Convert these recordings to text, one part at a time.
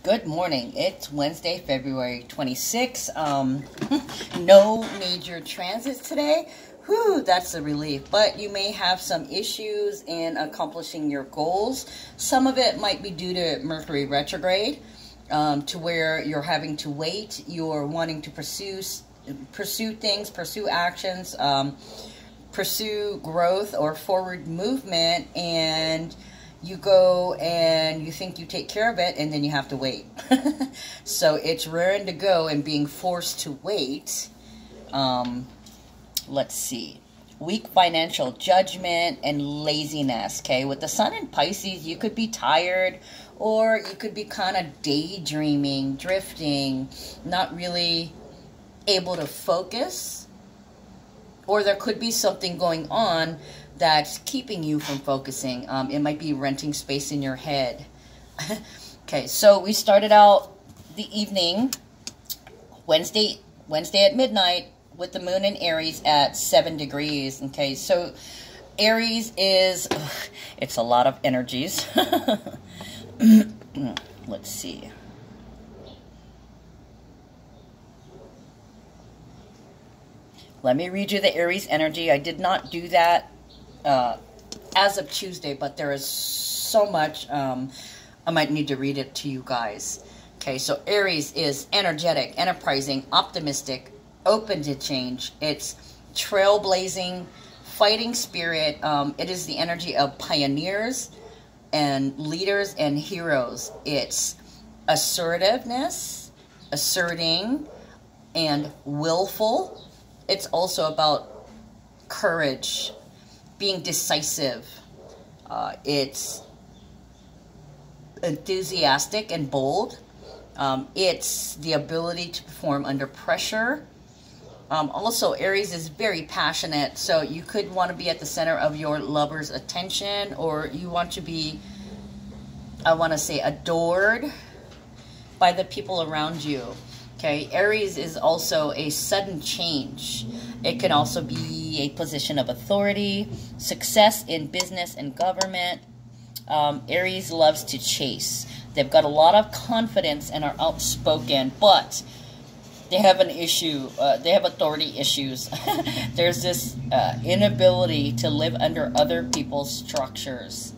Good morning. It's Wednesday, February 26th. No major transits today. Whew, that's a relief. But you may have some issues in accomplishing your goals. Some of it might be due to Mercury retrograde, to where you're having to wait. You're wanting to pursue things, pursue actions, pursue growth or forward movement, and you go and you think you take care of it, and then you have to wait. So it's raring to go and being forced to wait. Let's see. Weak financial judgment and laziness. Okay, with the sun in Pisces, you could be tired, or you could be kind of daydreaming, drifting, not really able to focus. Or there could be something going on that's keeping you from focusing. It might be renting space in your head. Okay, so we started out the evening, Wednesday at midnight, with the moon in Aries at 7 degrees. Okay, so Aries is, it's a lot of energies. Let's see. Let me read you the Aries energy. I did not do that as of Tuesday, but there is so much. I might need to read it to you guys. Okay, so Aries is energetic, enterprising, optimistic, open to change. It's trailblazing, fighting spirit. It is the energy of pioneers and leaders and heroes. It's assertiveness, asserting, and willful. It's also about courage, being decisive. It's enthusiastic and bold. It's the ability to perform under pressure. Also, Aries is very passionate, so you could want to be at the center of your lover's attention, or you want to be, I want to say, adored by the people around you. Okay, Aries is also a sudden change. It can also be a position of authority, success in business and government. Aries loves to chase. They've got a lot of confidence and are outspoken, but they have an issue. They have authority issues. There's this inability to live under other people's structures.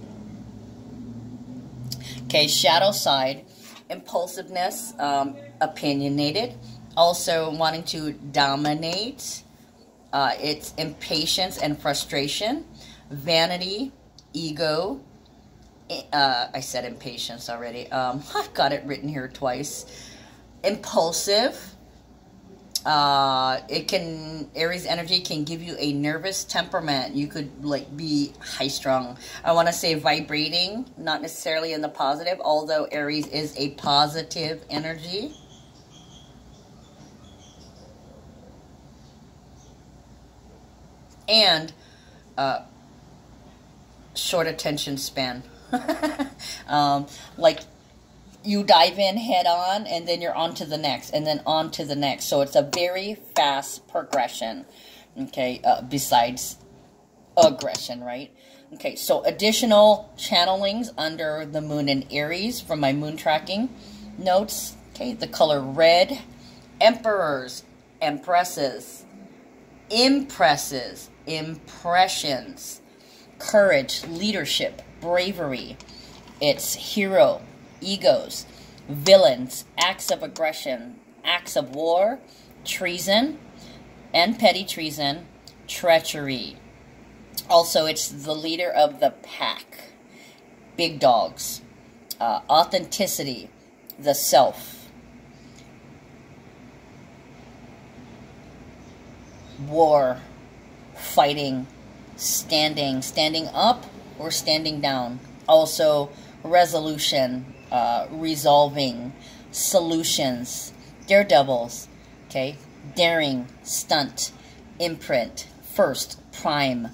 Okay, shadow side, impulsiveness, opinionated, also wanting to dominate. It's impatience and frustration, vanity, ego. I said impatience already. I've got it written here twice. Impulsive. Aries energy can give you a nervous temperament. You could be high strung. I want to say vibrating, not necessarily in the positive, although Aries is a positive energy. And short attention span. You dive in head on, and then you're on to the next, and then on to the next. So it's a very fast progression, okay, besides aggression, right? Okay, so additional channelings under the moon in Aries from my moon tracking notes. Okay, the color red, emperors, empresses, impresses, impressions, courage, leadership, bravery. It's hero, egos, villains, acts of aggression, acts of war, treason, and petty treason, treachery. Also, it's the leader of the pack, big dogs, authenticity, the self, war, fighting, standing up or standing down. Also, resolution, resolving, solutions, daredevils, okay, daring, stunt, imprint, first, prime,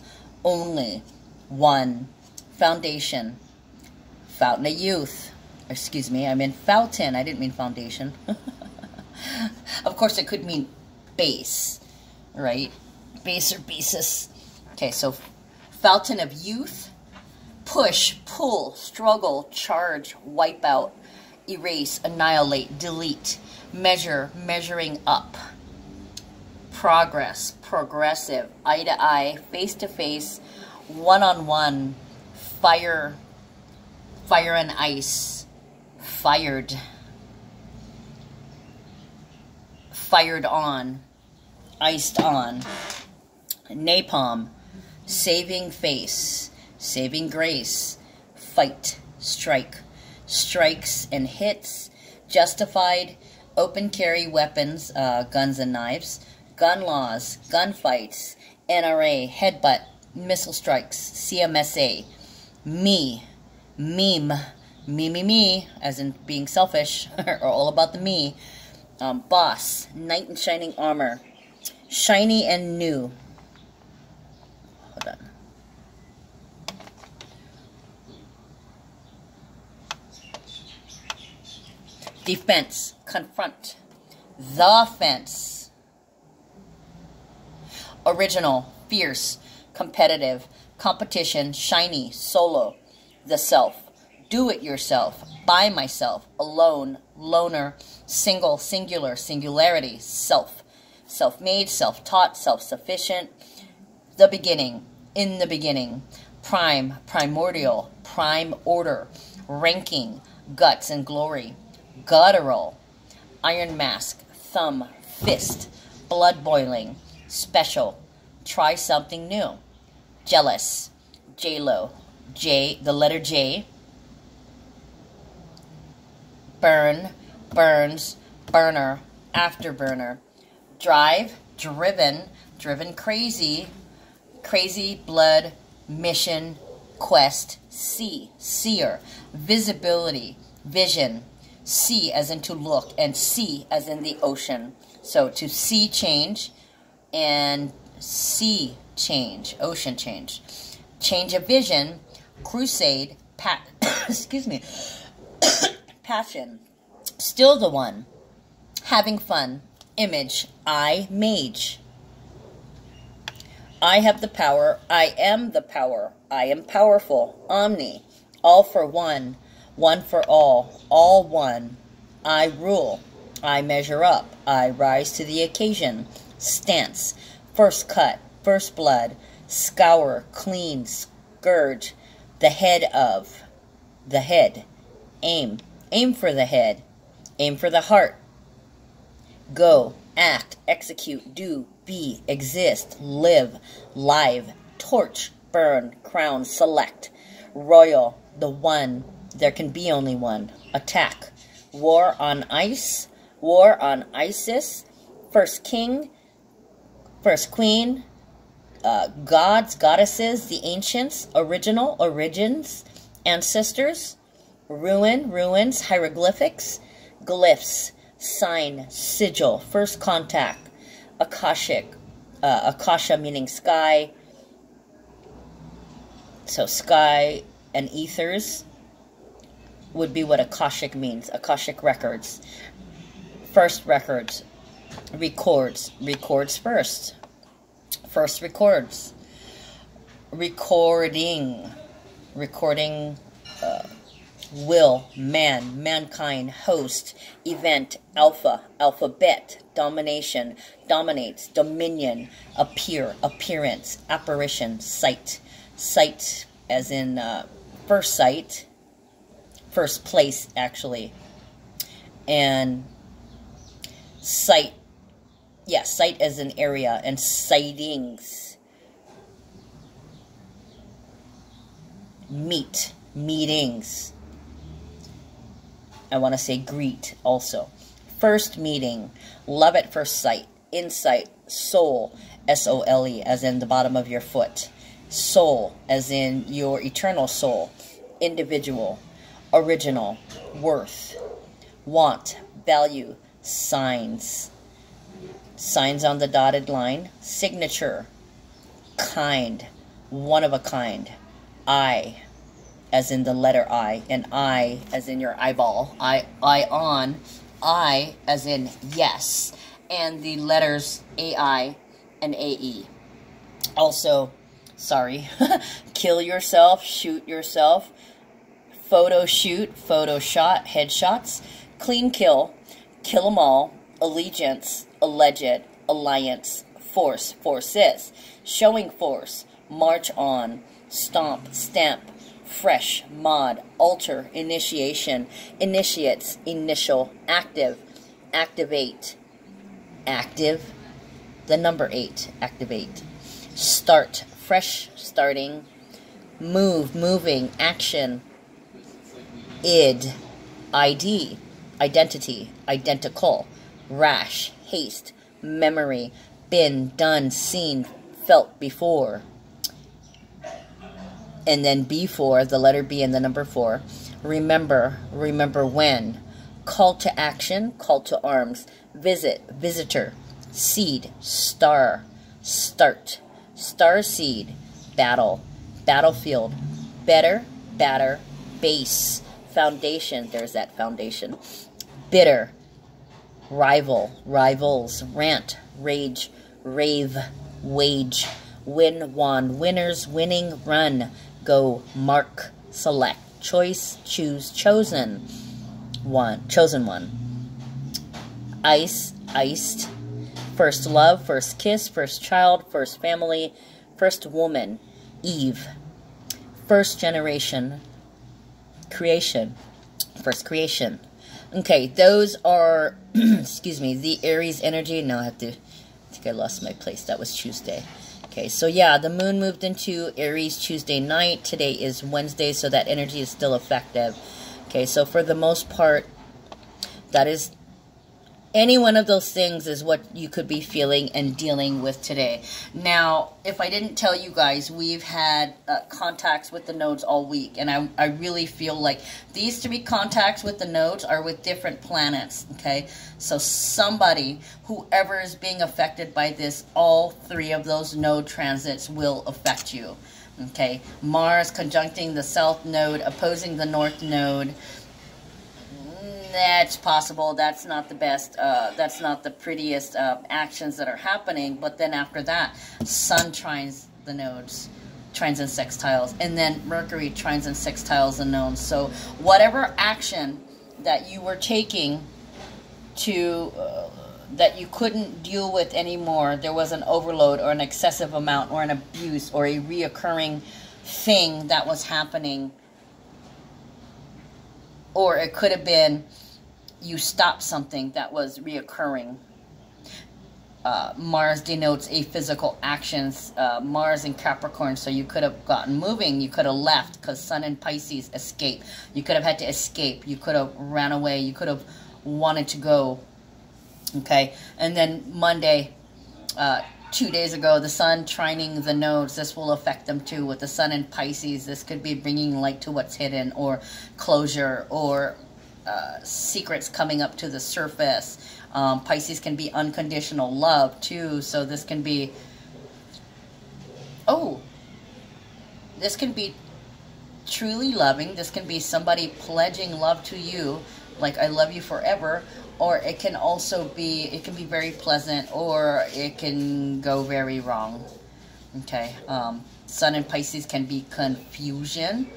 only, one, foundation, fountain of youth. Excuse me, I meant fountain. I didn't mean foundation. Of course, it could mean base, right? Base or basis. Okay, so fountain of youth, push, pull, struggle, charge, wipe out. erase, annihilate, delete, measure, measuring up, progress, progressive, eye to eye, face to face, one-on-one, fire, fire and ice, fired, fired on, iced on, napalm, saving face, saving grace, fight, strike, strikes and hits, justified, open carry weapons, guns and knives, gun laws, gunfights, NRA, headbutt, missile strikes, CMSA, me, meme, me, as in being selfish, or all about the me, boss, knight in shining armor, shiny and new. Hold on. Defense, confront, the fence. Original, fierce, competitive, competition, shiny, solo, the self, do it yourself, by myself, alone, loner, single, singular, singularity, self, self-made, self-taught, self-sufficient, the beginning, in the beginning, prime, primordial, prime order, ranking, guts and glory, guttural, iron mask, thumb, fist, blood boiling, special, try something new, jealous, J-Lo, J, the letter J, burn, burns, burner, afterburner, drive, driven, driven crazy, crazy, blood, mission, quest, see, seer, visibility, vision, see as in to look, and sea as in the ocean. So to see change and sea change, ocean change. Change of vision, crusade, excuse me, passion, still the one, having fun, image, I, mage. I have the power, I am the power, I am powerful, omni, all for one for all one. I rule, I measure up, I rise to the occasion, stance, first cut, first blood, scour, clean, scourge, the head of, the head, aim, aim for the head, aim for the heart, go, act, execute, do, be, exist, live, live, torch, burn, crown, select, royal, the one, there can be only one, attack, war on ice, war on ISIS, first king, first queen, gods, goddesses, the ancients, original, origins, ancestors, ruin, ruins, hieroglyphics, glyphs, sign, sigil, first contact, akashic, akasha meaning sky, so sky and ethers would be what akashic means, akashic records, first records, records, records first, first records, recording, recording, will, man, mankind, host, event, alpha, alphabet, domination, dominates, dominion, appear, appearance, apparition, sight, sight as in first sight, first place actually, and sight, yeah, sight as an area, and sightings, meet, meetings, I want to say greet also, first meeting, love at first sight, insight, soul, S-O-L-E as in the bottom of your foot, soul as in your eternal soul, individual, original, worth, want, value, signs, signs on the dotted line, signature, kind, one of a kind, I, as in the letter I, and I as in your eyeball, I on, I as in yes, and the letters AI and AE. Also, sorry, kill yourself, shoot yourself, photo shoot, photo shot, headshots, clean kill, kill 'em all, allegiance, alleged, alliance, force, forces, showing force, march on, stomp, stamp, fresh, mod, alter, initiation, initiates, initial, active, activate, active, the number 8, activate, start, fresh, starting, move, moving, action, id, ID, identity, identical, rash, haste, memory, been, done, seen, felt before. And then before, the letter B and the number 4. Remember, remember when. Call to action, call to arms. Visit, visitor. Seed, star, start. Star seed, battle, battlefield. Better, batter, base. Foundation, there's that foundation. Bitter, rival, rivals. Rant, rage, rave, wage. Win, won, winners, winning, run. Go, mark, select, choice, choose, chosen one, ice, iced, first love, first kiss, first child, first family, first woman, Eve, first generation, creation, first creation. Okay, those are, excuse me, the Aries energy. Now I think I lost my place. That was Tuesday. Okay, so yeah, the moon moved into Aries Tuesday night. Today is Wednesday, so that energy is still effective. Okay, so for the most part, that is, any one of those things is what you could be feeling and dealing with today. Now, if I didn't tell you guys, we've had contacts with the nodes all week. And I really feel like these 3 contacts with the nodes are with different planets. Okay, so somebody, whoever is being affected by this, all 3 of those node transits will affect you. Okay, Mars conjuncting the south node, opposing the north node. That's possible. That's not the best. That's not the prettiest actions that are happening. But then after that, Sun trines the nodes, trines and sextiles, and then Mercury trines and sextiles the nodes. So whatever action that you were taking to that you couldn't deal with anymore, there was an overload or an excessive amount or an abuse or a reoccurring thing that was happening. Or it could have been you stopped something that was reoccurring. Mars denotes a physical actions. Mars in Capricorn, so you could have gotten moving. You could have left because Sun in Pisces, escape. You could have had to escape. You could have ran away. You could have wanted to go. Okay, and then Monday, 2 days ago, the Sun trining the nodes. This will affect them too. With the Sun in Pisces, this could be bringing light to what's hidden, or closure, or secrets coming up to the surface. Pisces can be unconditional love too. So this can be, this can be truly loving. This can be somebody pledging love to you, like I love you forever. Or it can also be, it can be very pleasant, or it can go very wrong. Okay, Sun in Pisces can be confusion,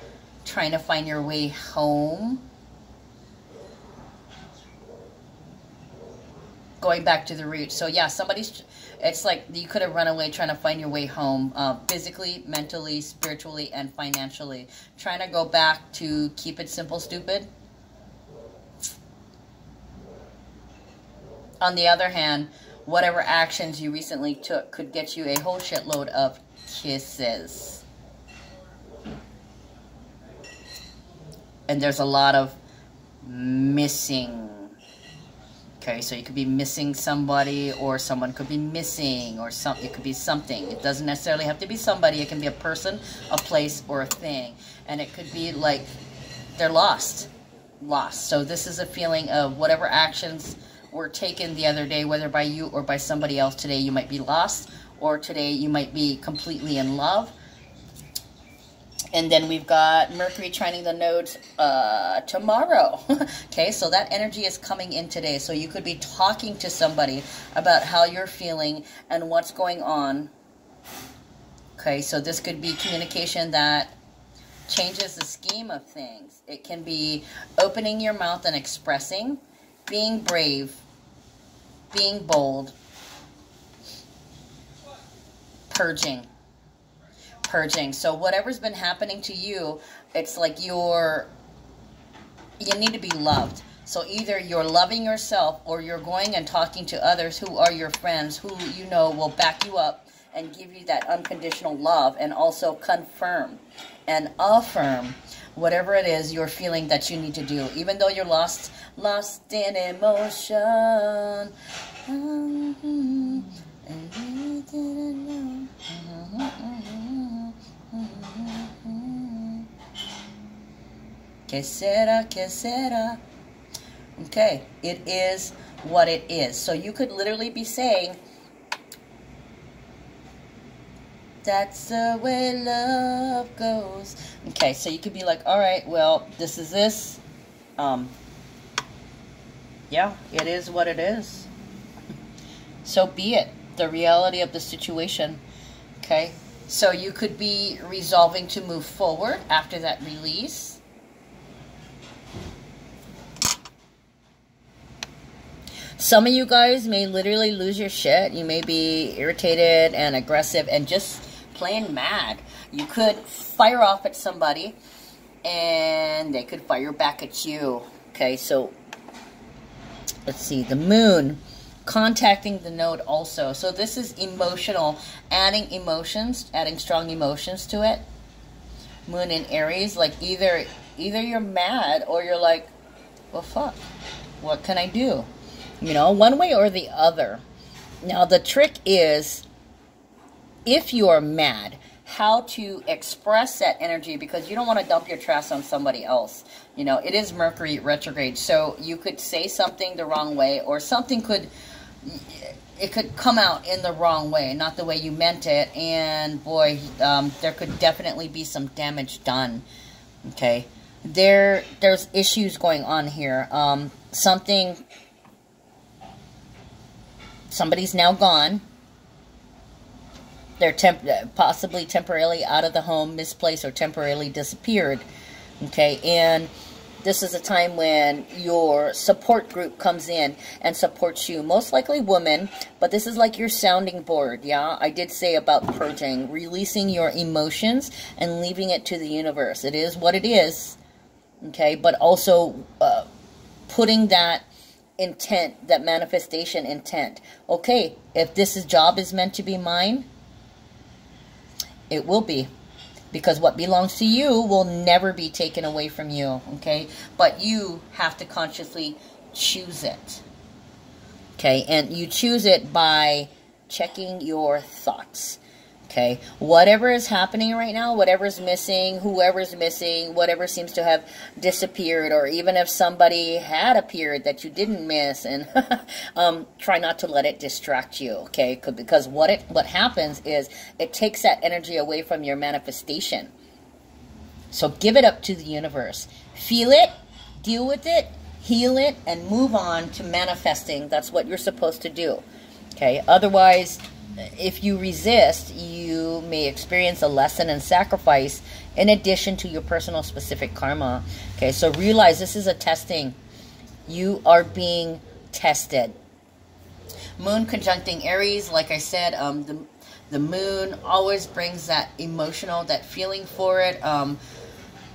trying to find your way home. Going back to the root. So yeah, it's like you could have run away trying to find your way home, physically, mentally, spiritually, and financially. Trying to go back to keep it simple, stupid. On the other hand, whatever actions you recently took could get you a whole shitload of kisses. And there's a lot of missing. Okay, so you could be missing somebody, or someone could be missing, or it could be something. It doesn't necessarily have to be somebody. It can be a person, a place, or a thing. And it could be like they're lost. So this is a feeling of whatever actions were taken the other day, whether by you or by somebody else. Today you might be lost, or today you might be completely in love. And then we've got Mercury trining the nodes tomorrow. Okay, so that energy is coming in today. So you could be talking to somebody about how you're feeling and what's going on. Okay, so this could be communication that changes the scheme of things. It can be opening your mouth and expressing, being brave, being bold, purging. So whatever's been happening to you, it's like you need to be loved. So either you're loving yourself, or you're going and talking to others who are your friends, who you know will back you up and give you that unconditional love, and also confirm and affirm whatever it is you're feeling that you need to do, even though you're lost in emotion. Que sera, que sera. Okay, it is what it is. So you could literally be saying, that's the way love goes. Okay, so you could be like, all right, well, this is this. Yeah, it is what it is. So be it. The reality of the situation. Okay, so you could be resolving to move forward after that release. Some of you guys may literally lose your shit. You may be irritated and aggressive and just plain mad. You could fire off at somebody and they could fire back at you. Okay, so let's see. The moon contacting the node also. So this is emotional, adding emotions, adding strong emotions to it. Moon in Aries, like either you're mad or you're like, well, fuck, what can I do? You know, one way or the other. Now, the trick is, if you are mad, how to express that energy, because you don't want to dump your trash on somebody else. You know, it is Mercury retrograde, so you could say something the wrong way, or something could come out in the wrong way, not the way you meant it, and boy, there could definitely be some damage done. Okay, there's issues going on here. Somebody's now gone. They're possibly temporarily out of the home, misplaced, or temporarily disappeared. Okay, and this is a time when your support group comes in and supports you. Most likely women, but this is like your sounding board, yeah? I did say about purging, releasing your emotions and leaving it to the universe. It is what it is, okay? But also putting that intent, that manifestation intent. Okay, if this job is meant to be mine, it will be. Because what belongs to you will never be taken away from you, okay? But you have to consciously choose it, okay? And you choose it by checking your thoughts, okay? Whatever is happening right now, whatever's missing, whoever's missing, whatever seems to have disappeared, or even if somebody had appeared that you didn't miss, and try not to let it distract you, okay? Because what happens is it takes that energy away from your manifestation. So give it up to the universe. Feel it, deal with it, heal it, and move on to manifesting. That's what you're supposed to do, okay? Otherwise, if you resist, you may experience a lesson and sacrifice in addition to your personal specific karma. Okay, so realize this is a testing. You are being tested. Moon conjuncting Aries, like I said, the moon always brings that emotional, that feeling for it.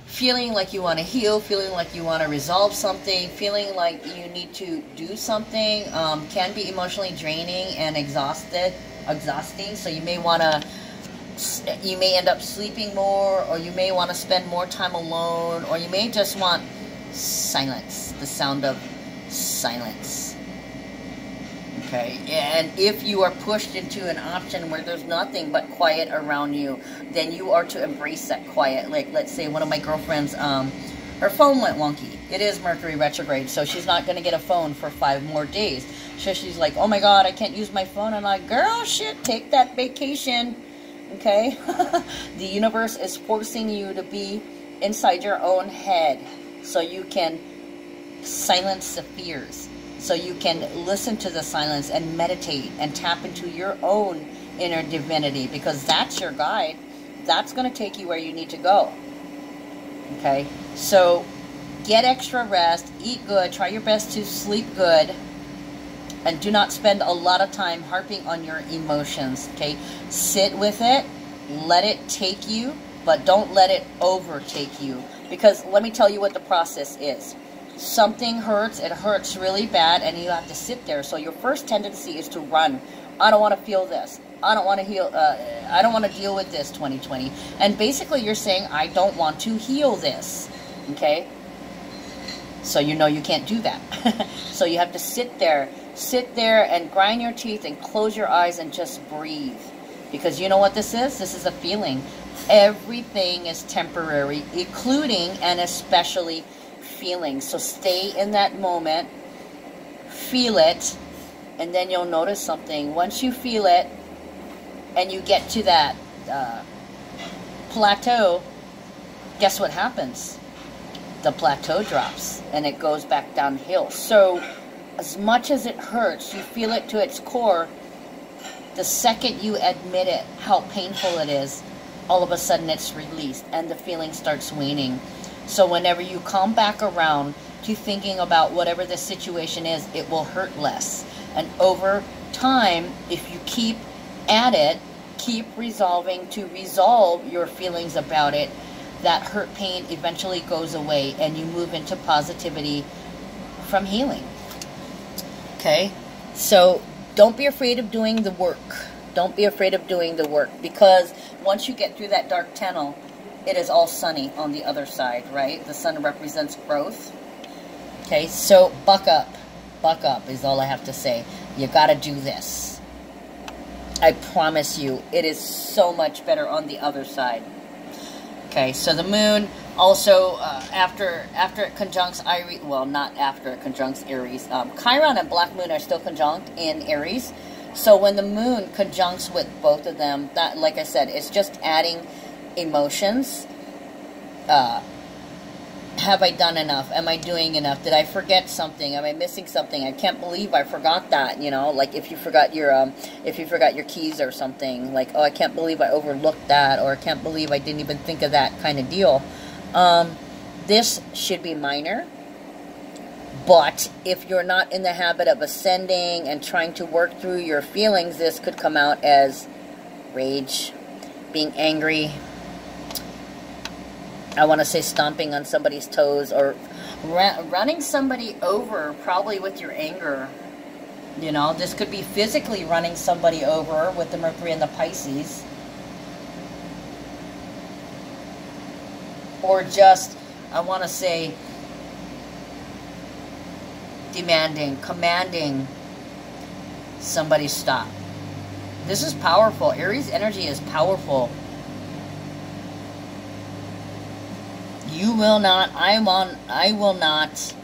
Feeling like you want to heal, feeling like you want to resolve something, feeling like you need to do something, can be emotionally draining and exhausting. So you may end up sleeping more, or you may want to spend more time alone, or you may just want silence, the sound of silence. Okay, and if you are pushed into an option where there's nothing but quiet around you, then you are to embrace that quiet. Like, let's say one of my girlfriends, her phone went wonky. It is Mercury retrograde, so she's not going to get a phone for 5 more days. So she's like, oh my God, I can't use my phone. I'm like, girl, shit, take that vacation, okay? The universe is forcing you to be inside your own head so you can silence the fears, so you can listen to the silence and meditate and tap into your own inner divinity, because that's your guide. That's going to take you where you need to go. Okay, so get extra rest, eat good, try your best to sleep good, and do not spend a lot of time harping on your emotions. Okay, sit with it, let it take you, but don't let it overtake you. Because let me tell you what the process is. Something hurts, it hurts really bad, and you have to sit there. So your first tendency is to run. I don't want to feel this. I don't want to heal. I don't want to deal with this 2020. And basically you're saying, I don't want to heal this. Okay? So you know you can't do that. So you have to sit there and grind your teeth and close your eyes and just breathe. Because you know what this is? This is a feeling. Everything is temporary, including and especially feelings. So stay in that moment, feel it, and then you'll notice something. Once you feel it and you get to that plateau, guess what happens? The plateau drops and it goes back downhill. So as much as it hurts, you feel it to its core. The second you admit it, how painful it is, all of a sudden it's released and the feeling starts waning. So whenever you come back around to thinking about whatever the situation is, it will hurt less. And over time, if you keep at it, keep resolving to resolve your feelings about it, that hurt pain eventually goes away and you move into positivity from healing. Okay? So don't be afraid of doing the work. Don't be afraid of doing the work, because once you get through that dark tunnel, it is all sunny on the other side, right? The sun represents growth. Okay, so buck up. Buck up is all I have to say. You got to do this. I promise you, it is so much better on the other side. Okay, so the moon also, after it conjuncts Aries, well, not after it conjuncts Aries. Chiron and Black Moon are still conjunct in Aries. So when the moon conjuncts with both of them, that, like I said, it's just adding emotions. Have I done enough? Am I doing enough? Did I forget something? Am I missing something? I can't believe I forgot that. You know, like if you forgot your keys or something, like, oh, I can't believe I overlooked that, or I can't believe I didn't even think of that kind of deal. This should be minor. But if you're not in the habit of ascending and trying to work through your feelings, this could come out as rage, being angry. I want to say stomping on somebody's toes, or running somebody over, probably with your anger. You know, this could be physically running somebody over with the Mercury and the Pisces. Or just, I want to say, demanding, commanding somebody stop. This is powerful. Aries energy is powerful. You will not, I will not.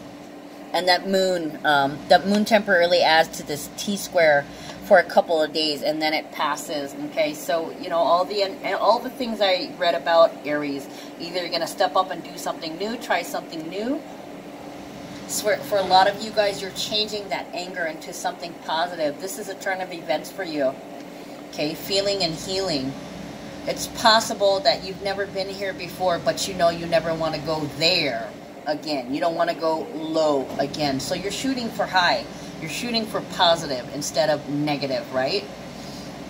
And that moon temporarily adds to this T-square for a couple of days, and then it passes. Okay, so you know all the things I read about Aries. Either you're gonna step up and do something new, try something new. So for a lot of you guys, you're changing that anger into something positive. This is a turn of events for you. Okay, feeling and healing. It's possible that you've never been here before, but you know you never want to go there again. You don't want to go low again. So you're shooting for high. You're shooting for positive instead of negative, right?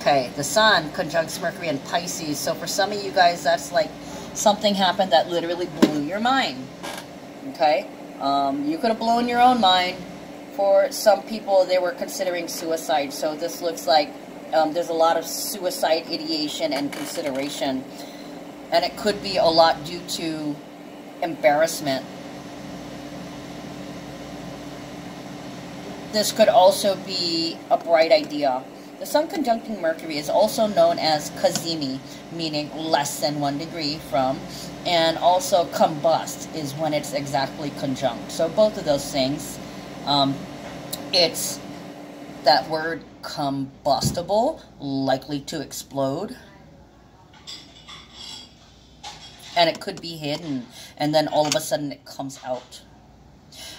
Okay, the sun conjuncts Mercury in Pisces. So for some of you guys, that's like something happened that literally blew your mind. Okay? You could have blown your own mind. For some people, they were considering suicide. So this looks like there's a lot of suicide ideation and consideration. And it could be a lot due to embarrassment. This could also be a bright idea. The sun conjuncting Mercury is also known as Cazimi, meaning less than 1 degree from, and also combust is when it's exactly conjunct. So both of those things, it's that word combustible, likely to explode. And it could be hidden, and then all of a sudden it comes out.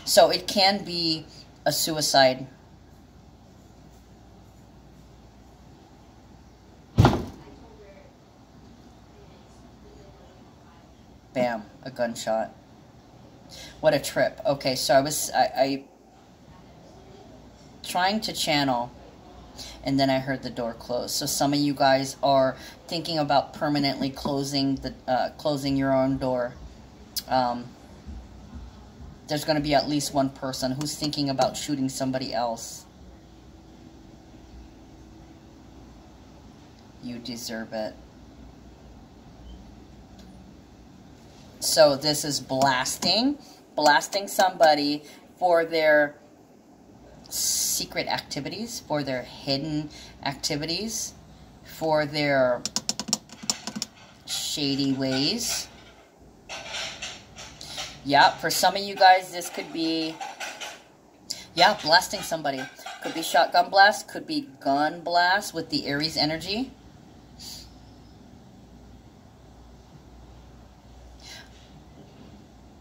So it can be a suicide. bam, a gunshot. What a trip. Okay, so I trying to channel, and then I heard the door close. So some of you guys are thinking about permanently closing your own door. There's going to be at least one person who's thinking about shooting somebody else. You deserve it. So this is blasting somebody for their secret activities, for their hidden activities, for their shady ways. Yeah, for some of you guys, this could be, yeah, blasting somebody. Could be shotgun blast, could be gun blast with the Aries energy.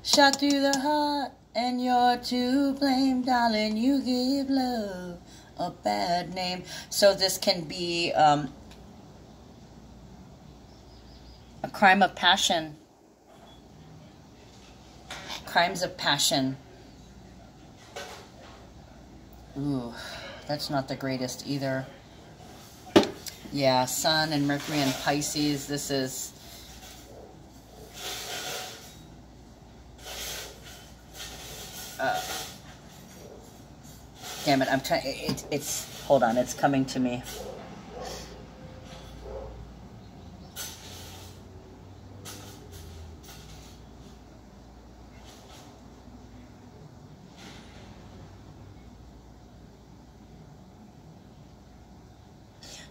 Shot through the heart, and you're to blame, darling. You give love a bad name. So this can be a crime of passion. Crimes of passion. Ooh, that's not the greatest either. Yeah, Sun and Mercury and Pisces. This is... damn it, I'm trying, it's, hold on, it's coming to me.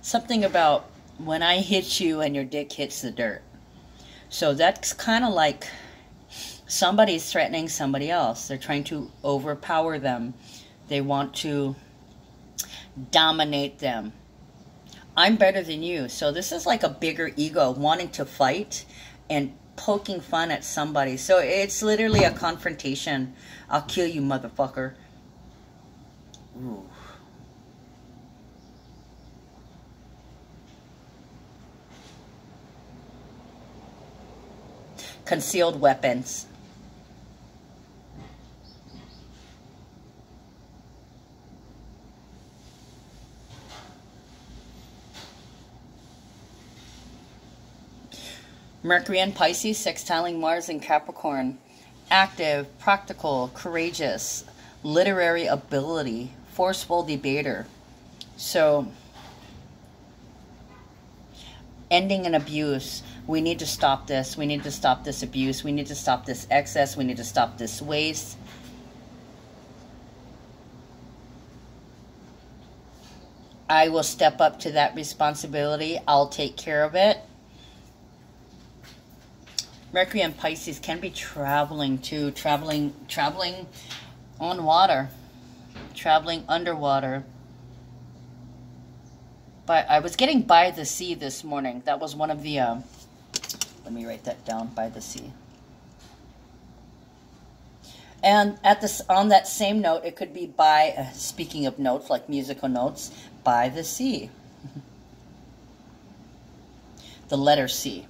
Something about when I hit you and your dick hits the dirt. So that's kind of like somebody's threatening somebody else. They're trying to overpower them. They want to dominate them. I'm better than you. So this is like a bigger ego wanting to fight and poking fun at somebody. So it's literally a confrontation. I'll kill you, motherfucker. Ooh. Concealed weapons. Mercury and Pisces, sextiling Mars and Capricorn. Active, practical, courageous, literary ability, forceful debater. So, ending an abuse. We need to stop this. We need to stop this abuse. We need to stop this excess. We need to stop this waste. I will step up to that responsibility. I'll take care of it. Mercury and Pisces can be traveling too. Traveling on water. Traveling underwater. But I was getting by the sea this morning. That was one of the... let me write that down, by the sea. And at this, on that same note, it could be by, speaking of notes, like musical notes, by the sea. The letter C.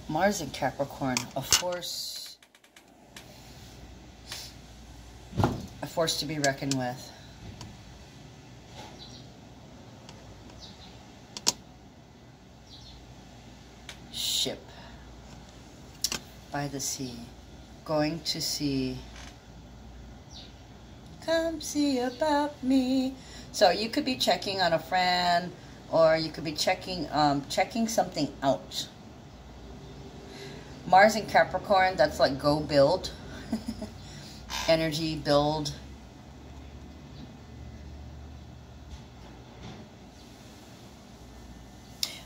Mars in Capricorn, a force to be reckoned with. Ship by the sea, going to sea. Come see about me. So you could be checking on a friend, or you could be checking something out. Mars in Capricorn, that's like go build. Energy, build.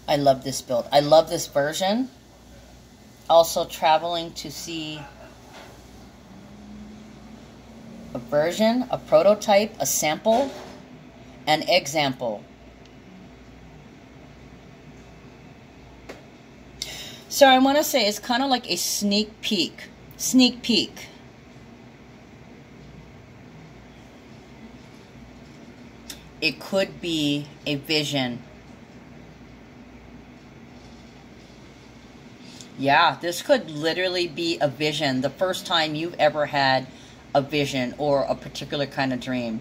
I love this build. I love this version. Also traveling to see a version, a prototype, a sample, an example. So I want to say it's kind of like a sneak peek. Sneak peek. It could be a vision. Yeah, this could literally be a vision. The first time you've ever had a vision or a particular kind of dream.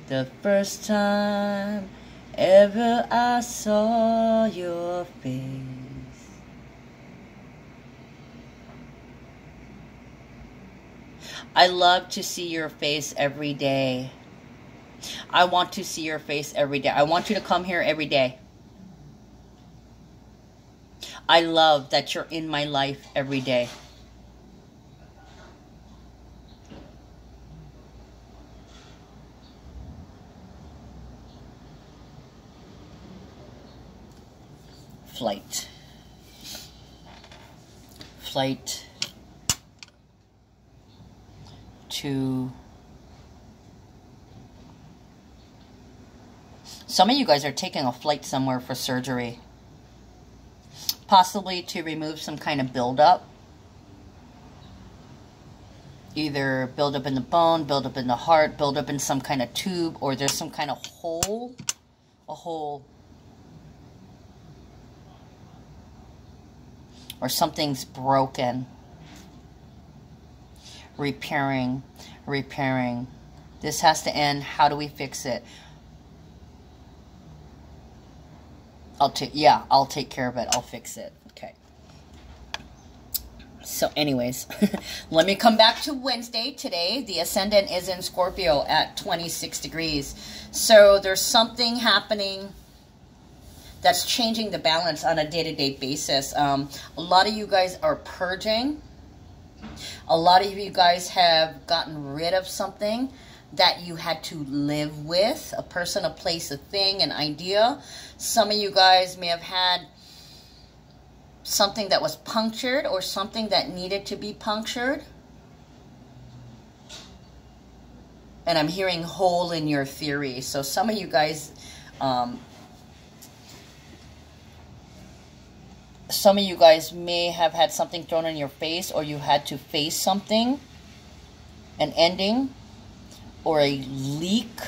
The first time ever I saw your face. I love to see your face every day. I want to see your face every day. I want you to come here every day. I love that you're in my life every day. Flight. Flight to... Some of you guys are taking a flight somewhere for surgery. Possibly to remove some kind of buildup. Either buildup in the bone, buildup in the heart, buildup in some kind of tube, or there's some kind of hole. A hole. Or something's broken. Repairing. Repairing. This has to end. How do we fix it? I'll take care of it. I'll fix it. Okay. So anyways, let me come back to Wednesday today. The ascendant is in Scorpio at 26 degrees. So there's something happening that's changing the balance on a day-to-day basis. A lot of you guys are purging. A lot of you guys have gotten rid of something that you had to live with. A person, a place, a thing, an idea. Some of you guys may have had something that was punctured or something that needed to be punctured. And I'm hearing hole in your theory. So some of you guys... some of you guys may have had something thrown in your face, or you had to face something, an ending, or a leak,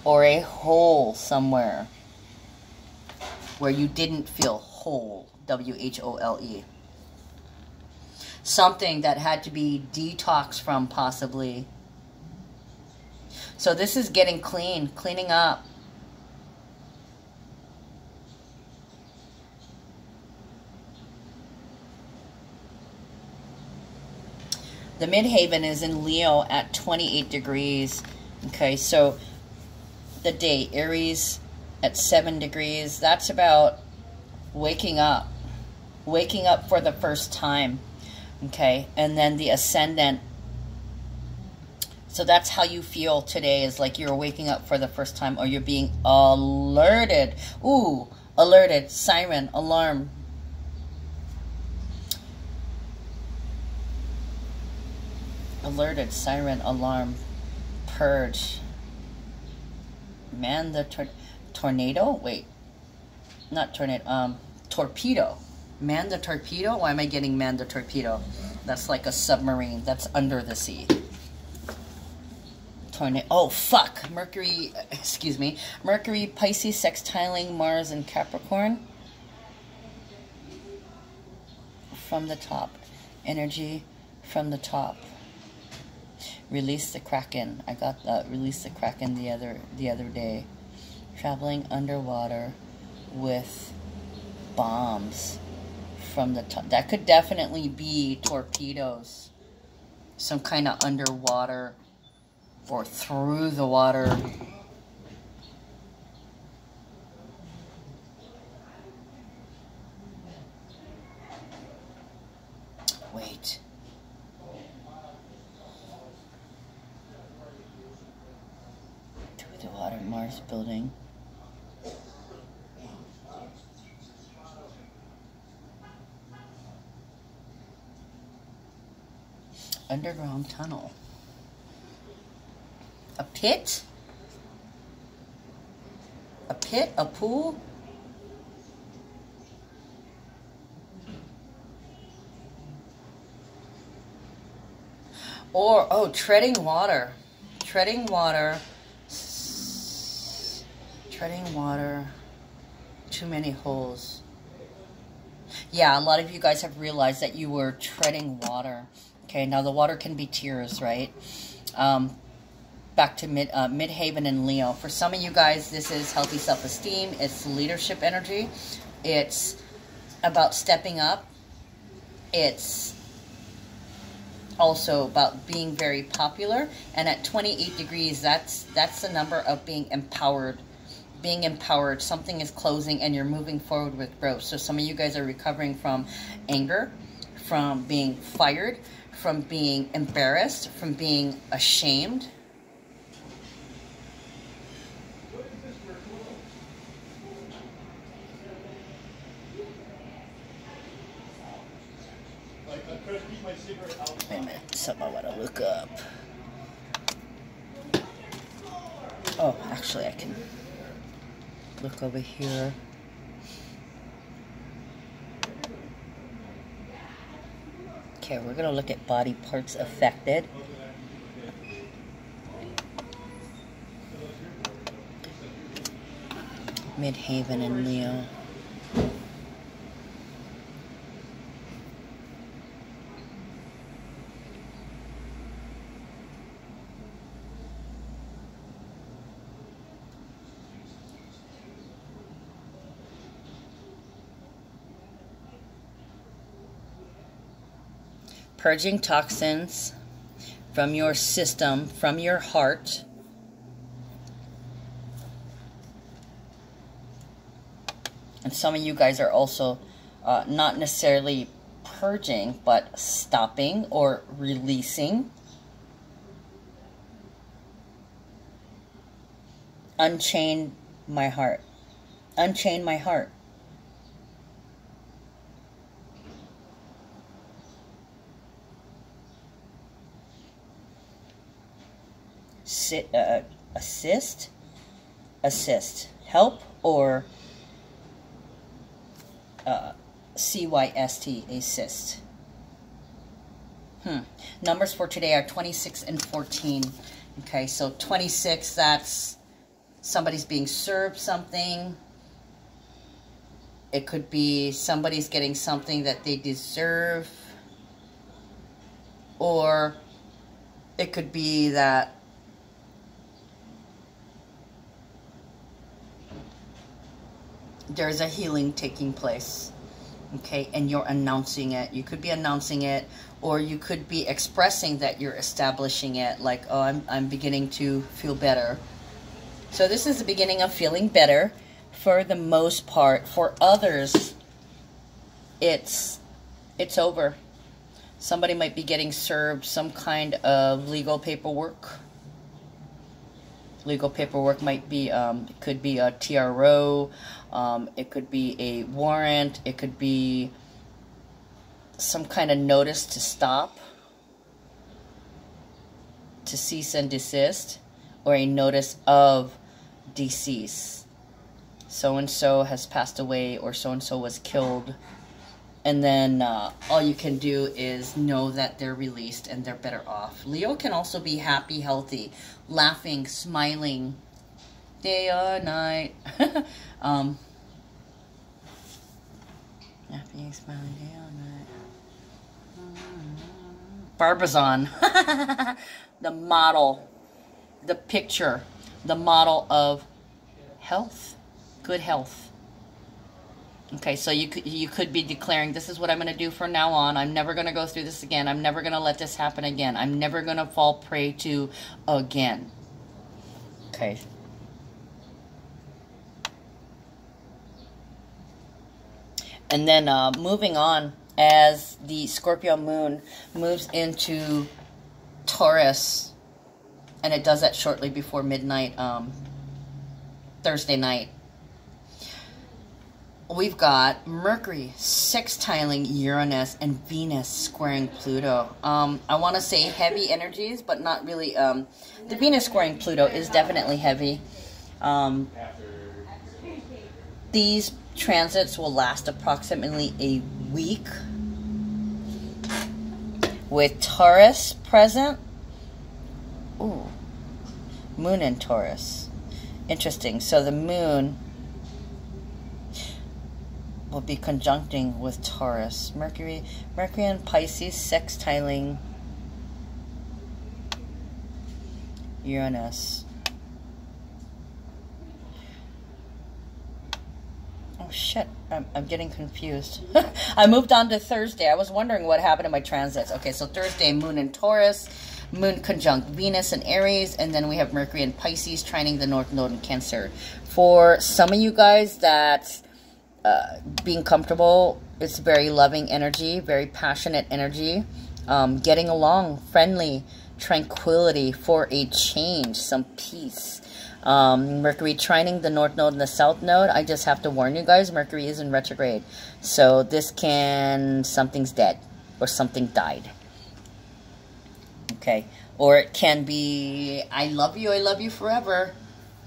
or a hole somewhere where you didn't feel whole, W-H-O-L-E. Something that had to be detoxed from, possibly. So this is getting clean, cleaning up. The midhaven is in Leo at 28 degrees. Okay, so the day, Aries at 7 degrees. That's about waking up. Waking up for the first time. Okay, and then the ascendant. So that's how you feel today, is like you're waking up for the first time, or you're being alerted. Ooh, alerted, siren, alarm. Alerted, siren, alarm, purge. Man the tornado? Wait. Not tornado. Torpedo. Man the torpedo? Why am I getting man the torpedo? That's like a submarine. That's under the sea. Tornado. Oh, fuck. Mercury, excuse me. Mercury, Pisces, sextiling Mars and Capricorn. From the top. Energy from the top. Release the Kraken. I got release the Kraken the other day. Traveling underwater with bombs from the top. That could definitely be torpedoes. Some kind of underwater or through the water. Wait. The water, Mars building. Underground tunnel. A pit? A pit? A pool? Or, oh, treading water. treading water, too many holes. Yeah, a lot of you guys have realized that you were treading water. Okay, now the water can be tears, right? Back to Midhaven and Leo. For some of you guys, this is healthy self-esteem. It's leadership energy. It's about stepping up. It's also about being very popular. And at 28 degrees, that's the number of being empowered. Being empowered, something is closing and you're moving forward with growth. So some of you guys are recovering from anger, from being fired, from being embarrassed, from being ashamed. Wait a minute, something I want to look up. Oh, actually I can look over here. Okay, we're going to look at body parts affected. Midhaven and Leo. Purging toxins from your system, from your heart. And some of you guys are also not necessarily purging, but stopping or releasing. Unchain my heart. Unchain my heart. Assist, help, or CYST, assist. Numbers for today are 26 and 14. Okay, so 26, that's somebody's being served something. It could be somebody's getting something that they deserve. Or it could be that there's a healing taking place, okay, and you're announcing it. You could be announcing it, or you could be expressing that you're establishing it, like, oh, I'm beginning to feel better. So this is the beginning of feeling better for the most part. For others, it's over. Somebody might be getting served some kind of legal paperwork. Legal paperwork might be, it could be a TRO, it could be a warrant, it could be some kind of notice to stop, to cease and desist, or a notice of decease. So-and-so has passed away, or so-and-so was killed. And then all you can do is know that they're released and they're better off. Leo can also be happy, healthy, laughing, smiling, day or night. Happy, smiling, day or night. Barbizon. The model, the picture, the model of health, good health. Okay, so you could be declaring, this is what I'm going to do from now on. I'm never going to go through this again. I'm never going to let this happen again. I'm never going to fall prey to again. Okay. And then moving on, as the Scorpio moon moves into Taurus, and it does that shortly before midnight, Thursday night. We've got Mercury sextiling Uranus and Venus squaring Pluto. I want to say heavy energies, but not really. The Venus squaring Pluto is definitely heavy. These transits will last approximately a week. With Taurus present. Ooh. Moon in Taurus. Interesting. So the moon will be conjuncting with Taurus. Mercury and Pisces sextiling Uranus. Oh shit, I'm getting confused. I moved on to Thursday. I was wondering what happened to my transits. Okay, so Thursday, moon in Taurus, moon conjunct Venus in Aries, and then we have Mercury in Pisces trining the North Node in Cancer. For some of you guys, that's being comfortable. It's very loving energy, very passionate energy, getting along, friendly, tranquility for a change, some peace. Mercury trining the North Node and the South Node. I just have to warn you guys, Mercury is in retrograde. So this something's dead or something died. Okay. Or it can be, I love you forever.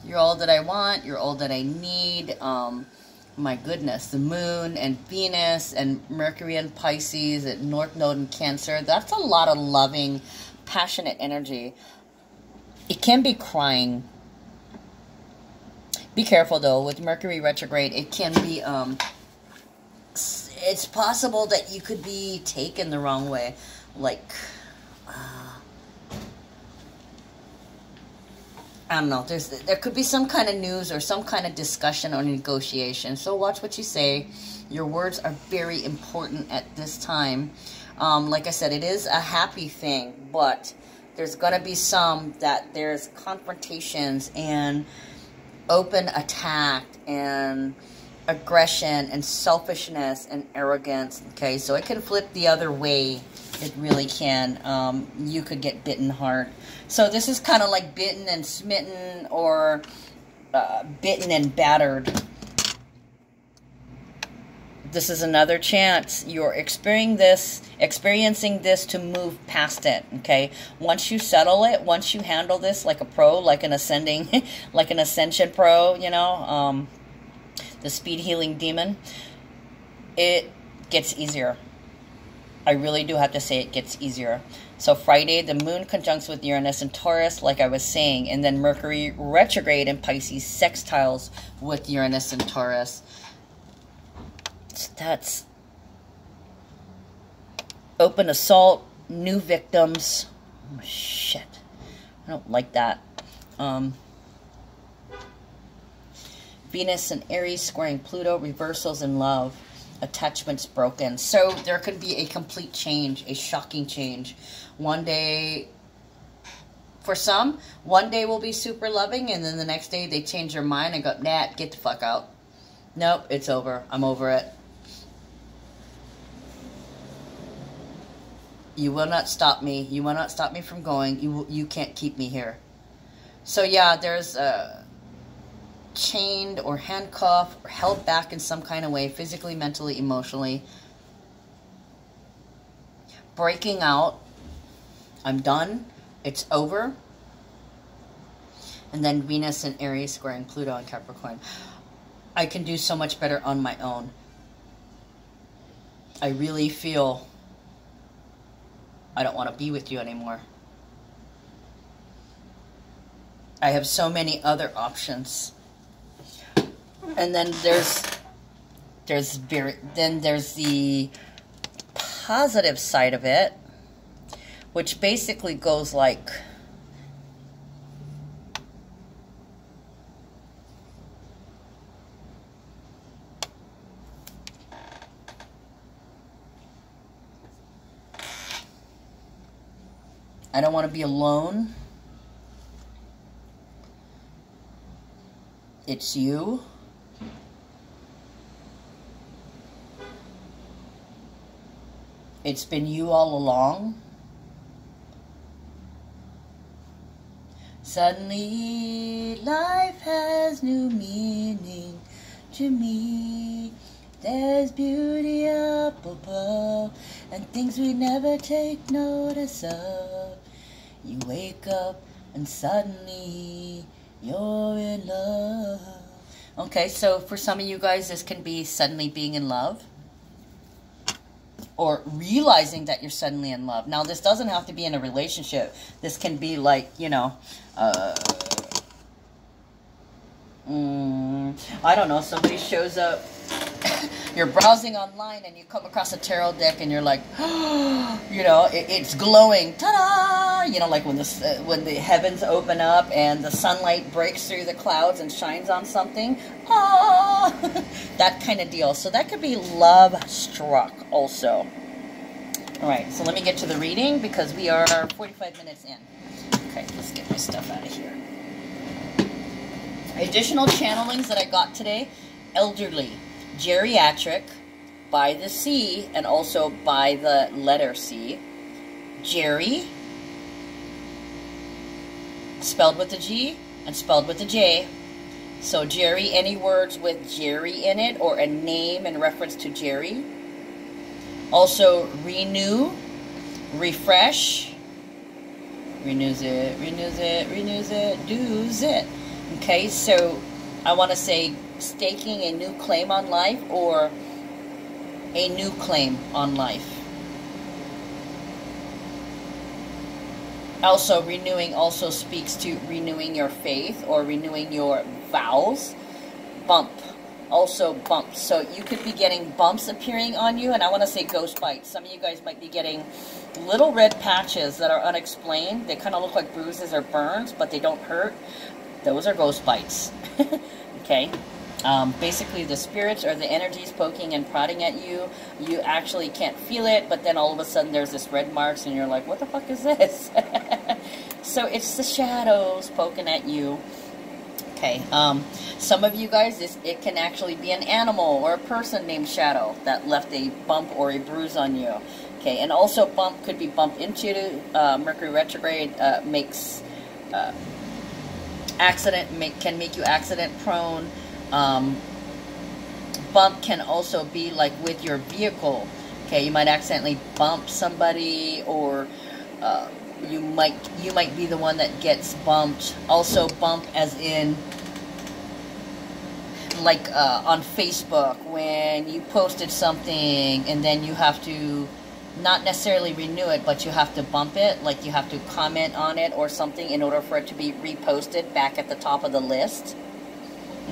You're all that I want. You're all that I need. My goodness, the moon and Venus and Mercury and Pisces at North Node and Cancer. That's a lot of loving, passionate energy. It can be crying. Be careful though, with Mercury retrograde, it can be, it's possible that you could be taken the wrong way. Like, I don't know, there could be some kind of news or some kind of discussion or negotiation. So watch what you say. Your words are very important at this time. Like I said, it is a happy thing, but there's going to be some that there's confrontations and open attack and aggression and selfishness and arrogance. Okay, so it can flip the other way. It really can. You could get bitten hard. So this is kind of like bitten and smitten, or bitten and battered. This is another chance. You're experiencing this to move past it. Okay. Once you settle it, once you handle this like a pro, like an ascending, like an ascension pro, you know, the speed healing demon, it gets easier. I really do have to say it gets easier. So Friday, the moon conjuncts with Uranus and Taurus, like I was saying, and then Mercury retrograde in Pisces sextiles with Uranus and Taurus. So that's open assault, new victims. Oh, shit. I don't like that. Venus and Aries squaring Pluto, reversals in love. Attachments broken. So there could be a complete change, a shocking change. One day, for some, one day will be super loving, and then the next day they change their mind and go, nah, get the fuck out. Nope, it's over. I'm over it. You will not stop me. You will not stop me from going. You can't keep me here. So yeah, there's a chained or handcuffed or held back in some kind of way, physically, mentally, emotionally. Breaking out. I'm done. It's over. And then Venus and Aries squaring Pluto and Capricorn. I can do so much better on my own. I really feel I don't want to be with you anymore. I have so many other options. And then there's the positive side of it, which basically goes like, I don't want to be alone. It's you. It's been you all along. Suddenly, life has new meaning to me. There's beauty up above, and things we never take notice of. You wake up, and suddenly, you're in love. Okay, so for some of you guys, this can be suddenly being in love, or realizing that you're suddenly in love. Now, this doesn't have to be in a relationship. This can be like, you know, I don't know, somebody shows up, you're browsing online and you come across a tarot deck and you're like, you know, it's glowing, ta-da! You know, like when the heavens open up and the sunlight breaks through the clouds and shines on something. Ah, that kind of deal. So that could be love struck also. All right, so let me get to the reading because we are 45 minutes in. Okay, let's get my stuff out of here. Additional channelings that I got today: elderly, geriatric, by the C, and also by the letter C. Geri, spelled with the G and spelled with the J. So Geri, any words with Geri in it or a name in reference to Geri. Also renew, refresh, renews it, renews it, renews it, does it. Okay, so I want to say staking a new claim on life or a new claim on life. Also, renewing also speaks to renewing your faith or renewing your vows. Bump. Also bumps. So you could be getting bumps appearing on you, and I want to say ghost bites. Some of you guys might be getting little red patches that are unexplained. They kind of look like bruises or burns, but they don't hurt. Those are ghost bites. Okay. Basically the spirits or the energies poking and prodding at you. You actually can't feel it, but then all of a sudden there's this red marks and you're like, what the fuck is this? So it's the shadows poking at you. Okay, some of you guys, it can actually be an animal or a person named Shadow that left a bump or a bruise on you. Okay, and also bump could be bumped into. Mercury retrograde makes can make you accident prone. Bump can also be like with your vehicle. Okay, you might accidentally bump somebody, or you might be the one that gets bumped. Also bump as in like on Facebook when you posted something and then you have to not necessarily renew it, but you have to bump it, like you have to comment on it or something in order for it to be reposted back at the top of the list.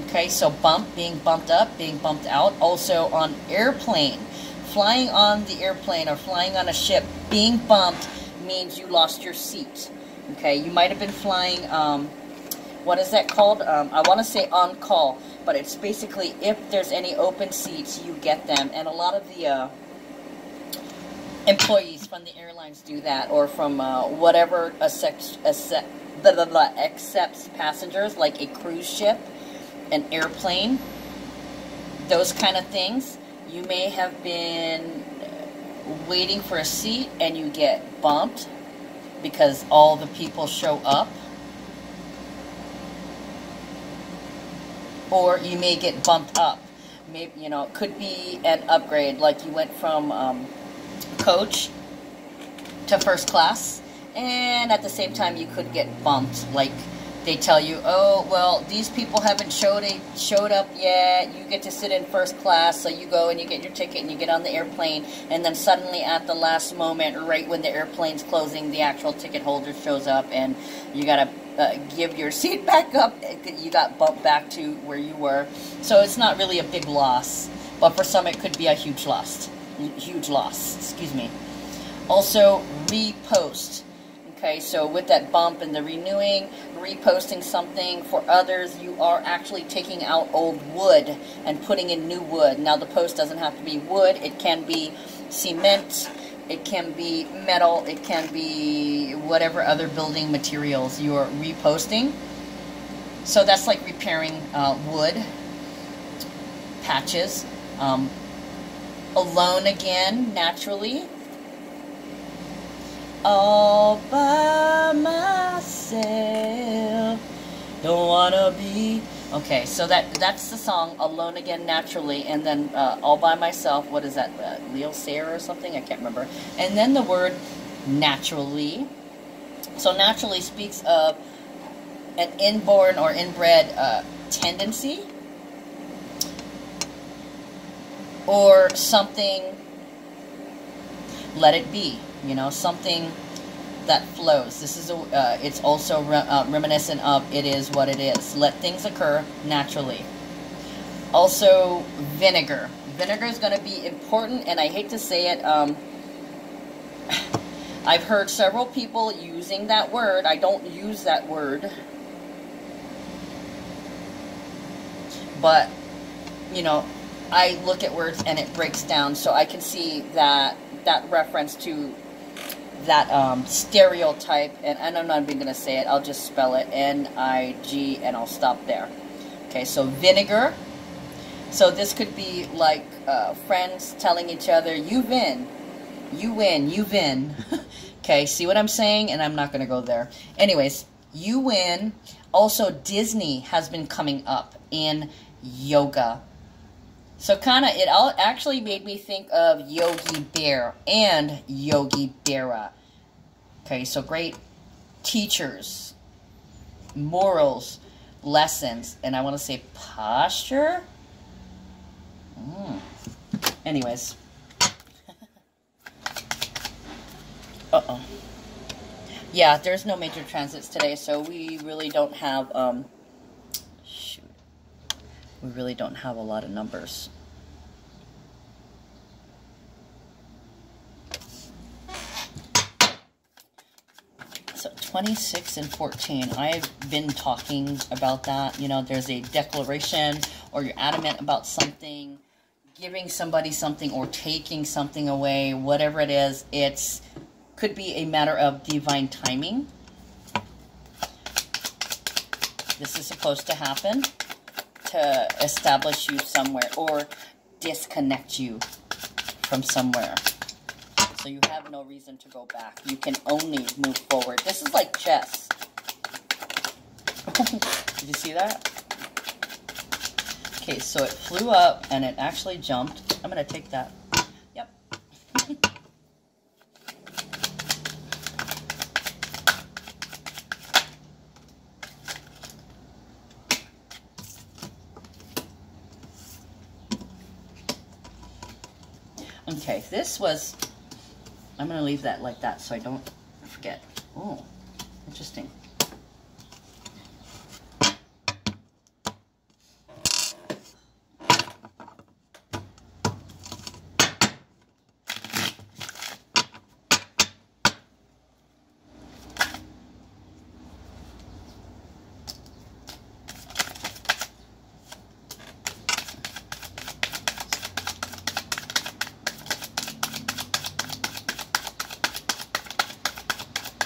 Okay, so bump, being bumped up, being bumped out. Also on airplane, flying on the airplane or flying on a ship, being bumped means you lost your seat. Okay, you might have been flying, what is that called? I want to say on call, but it's basically if there's any open seats, you get them. And a lot of the employees from the airlines do that, or from whatever accepts passengers, like a cruise ship, an airplane, those kind of things. You may have been waiting for a seat and you get bumped because all the people show up. Or you may get bumped up. Maybe, you know, it could be an upgrade, like you went from coach to first class, and at the same time you could get bumped, like they tell you, oh, well, these people haven't showed up yet, you get to sit in first class, so you go and you get your ticket and you get on the airplane, and then suddenly at the last moment, right when the airplane's closing, the actual ticket holder shows up and you gotta give your seat back up. You got bumped back to where you were. So it's not really a big loss, but for some it could be a huge loss. Excuse me. Also, repost. Okay, so with that bump and the renewing, reposting something for others, you are actually taking out old wood and putting in new wood. Now, the post doesn't have to be wood. It can be cement. It can be metal. It can be whatever other building materials you are reposting. So that's like repairing wood, patches. Alone again, naturally. All by myself, don't wanna be. Okay, so that's the song, Alone Again, Naturally, and then All by Myself. What is that, Leo Sayer or something? I can't remember. And then the word naturally. So naturally speaks of an inborn or inbred tendency, or something, let it be, you know, something that flows. This is it's also reminiscent of it is what it is. Let things occur naturally. Also, vinegar. Vinegar is going to be important, and I hate to say it, I've heard several people using that word. I don't use that word. But, you know, I look at words and it breaks down, so I can see that reference to that stereotype, and I'm not even going to say it. I'll just spell it, N-I-G, and I'll stop there. Okay, so vinegar. So this could be like friends telling each other, you win, you win, you win. Okay, see what I'm saying? And I'm not going to go there. Anyways, you win. Also, Disney has been coming up in yoga. So kind of, it all actually made me think of Yogi Bear and Yogi Berra. Okay, so great teachers, morals, lessons, and I want to say posture. Anyways. Uh-oh. Yeah, there's no major transits today, so we really don't have, shoot. We really don't have a lot of numbers. So 26 and 14, I've been talking about that. You know, there's a declaration, or you're adamant about something, giving somebody something or taking something away, whatever it is, it's could be a matter of divine timing. This is supposed to happen to establish you somewhere or disconnect you from somewhere. So you have no reason to go back. You can only move forward. This is like chess. Did you see that? Okay, so it flew up and it actually jumped. I'm going to take that. Yep. Okay, this was, I'm going to leave that like that so I don't forget. Oh, interesting.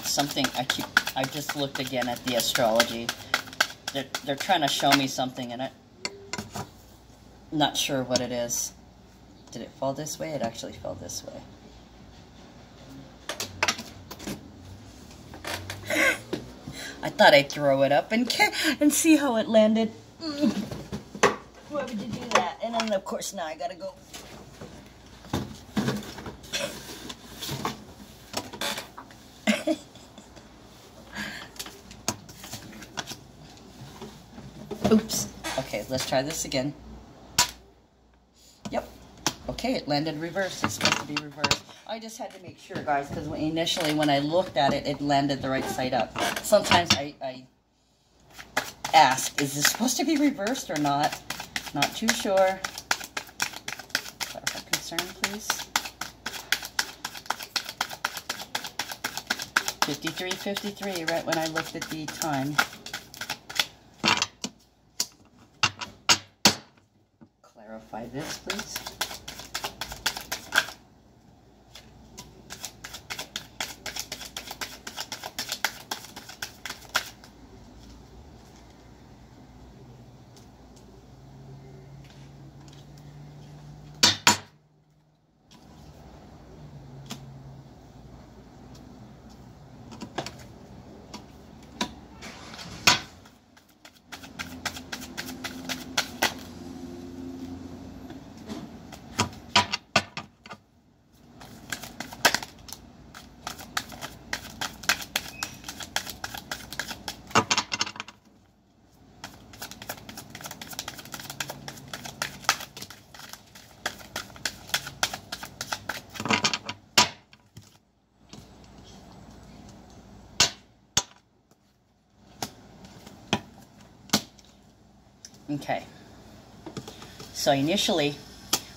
Something I just looked again at the astrology. They're trying to show me something in it. Not sure what it is. Did it fall this way? It actually fell this way. I thought I'd throw it up and see how it landed. Why would you do that? And then of course now I gotta go. Oops. Okay, let's try this again. Yep. Okay, it landed reversed. It's supposed to be reversed. I just had to make sure, guys, because initially when I looked at it, it landed the right side up. Sometimes I ask, is this supposed to be reversed or not? Not too sure. Clarify concern, please. 53:53, right when I looked at the time. Clarify this, please. Okay, So initially,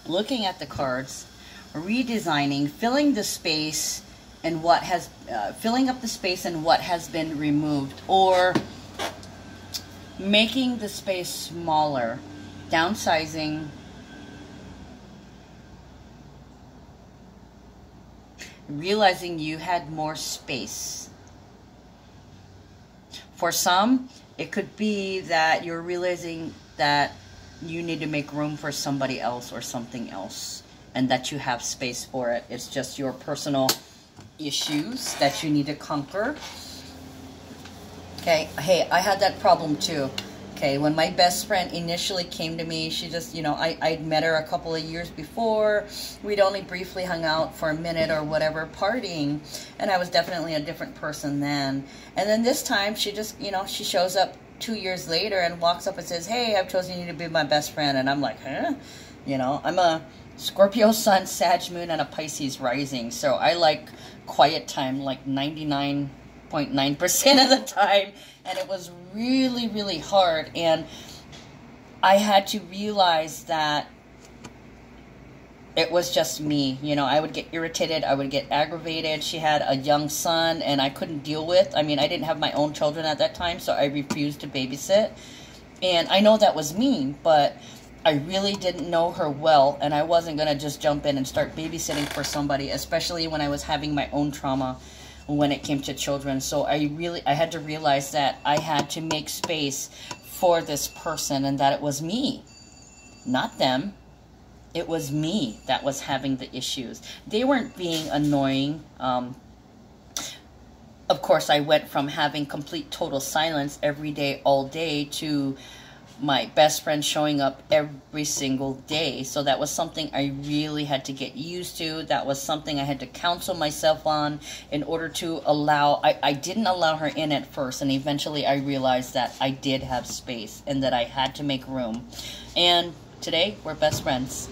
looking at the cards, redesigning, filling the space and what has, filling up the space and what has been removed, or making the space smaller, downsizing, realizing you had more space. For some, it could be that you're realizing that you need to make room for somebody else or something else, and that you have space for it. It's just your personal issues that you need to conquer. Okay, hey, I had that problem too. Okay, when my best friend initially came to me, she just, you know, I'd met her a couple of years before. We'd only briefly hung out for a minute or whatever, partying, and I was definitely a different person then. And then this time, she just, you know, she shows up 2 years later and walks up and says, hey, I've chosen you to be my best friend. And I'm like, huh? You know, I'm a Scorpio sun, Sag moon, and a Pisces rising, so I like quiet time like 99.9% of the time. And it was really, really hard. And I had to realize that it was just me. You know, I would get irritated. I would get aggravated. She had a young son and I couldn't deal with. I mean, I didn't have my own children at that time, so I refused to babysit. And I know that was mean, but I really didn't know her well. And I wasn't going to just jump in and start babysitting for somebody, especially when I was having my own trauma when it came to children. So I had to realize that I had to make space for this person, and that it was me, not them. It was me that was having the issues. They weren't being annoying. Of course, I went from having complete total silence every day, all day, to my best friend showing up every single day. So that was something I really had to get used to. That was something I had to counsel myself on in order to allow, I didn't allow her in at first, and eventually I realized that I did have space and that I had to make room. And today we're best friends.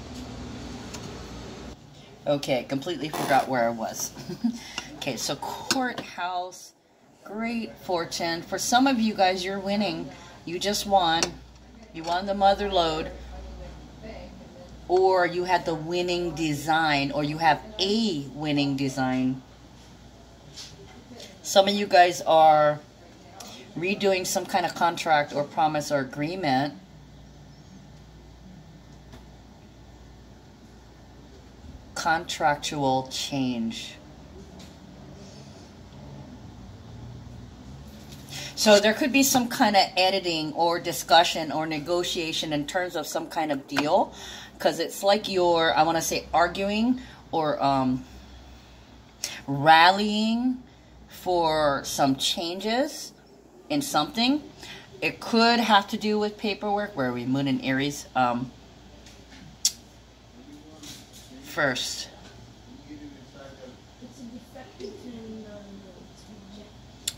Okay, completely forgot where I was. Okay, so courthouse, great fortune. For some of you guys, you're winning. You just won. You won the mother lode, or you had the winning design, or you have a winning design. Some of you guys are redoing some kind of contract or promise or agreement. Contractual change. So there could be some kind of editing or discussion or negotiation in terms of some kind of deal, because it's like you're, I want to say, arguing or rallying for some changes in something. It could have to do with paperwork. Where are we? Moon in Aries. First.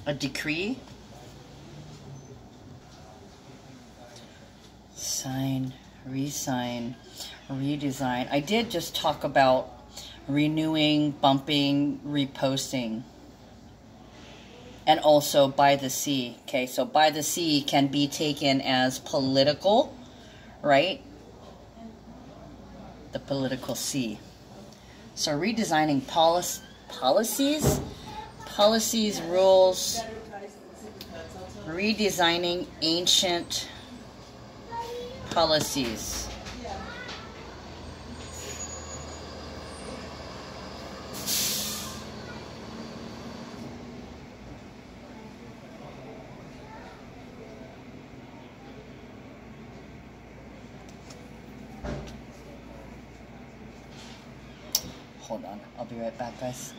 A decree. Sign, re-sign, redesign. I did just talk about renewing, bumping, reposting, and also by the sea. Okay, so by the sea can be taken as political, right? The political sea. So redesigning policies, rules, redesigning ancient policies. Hold on, I'll be right back, guys.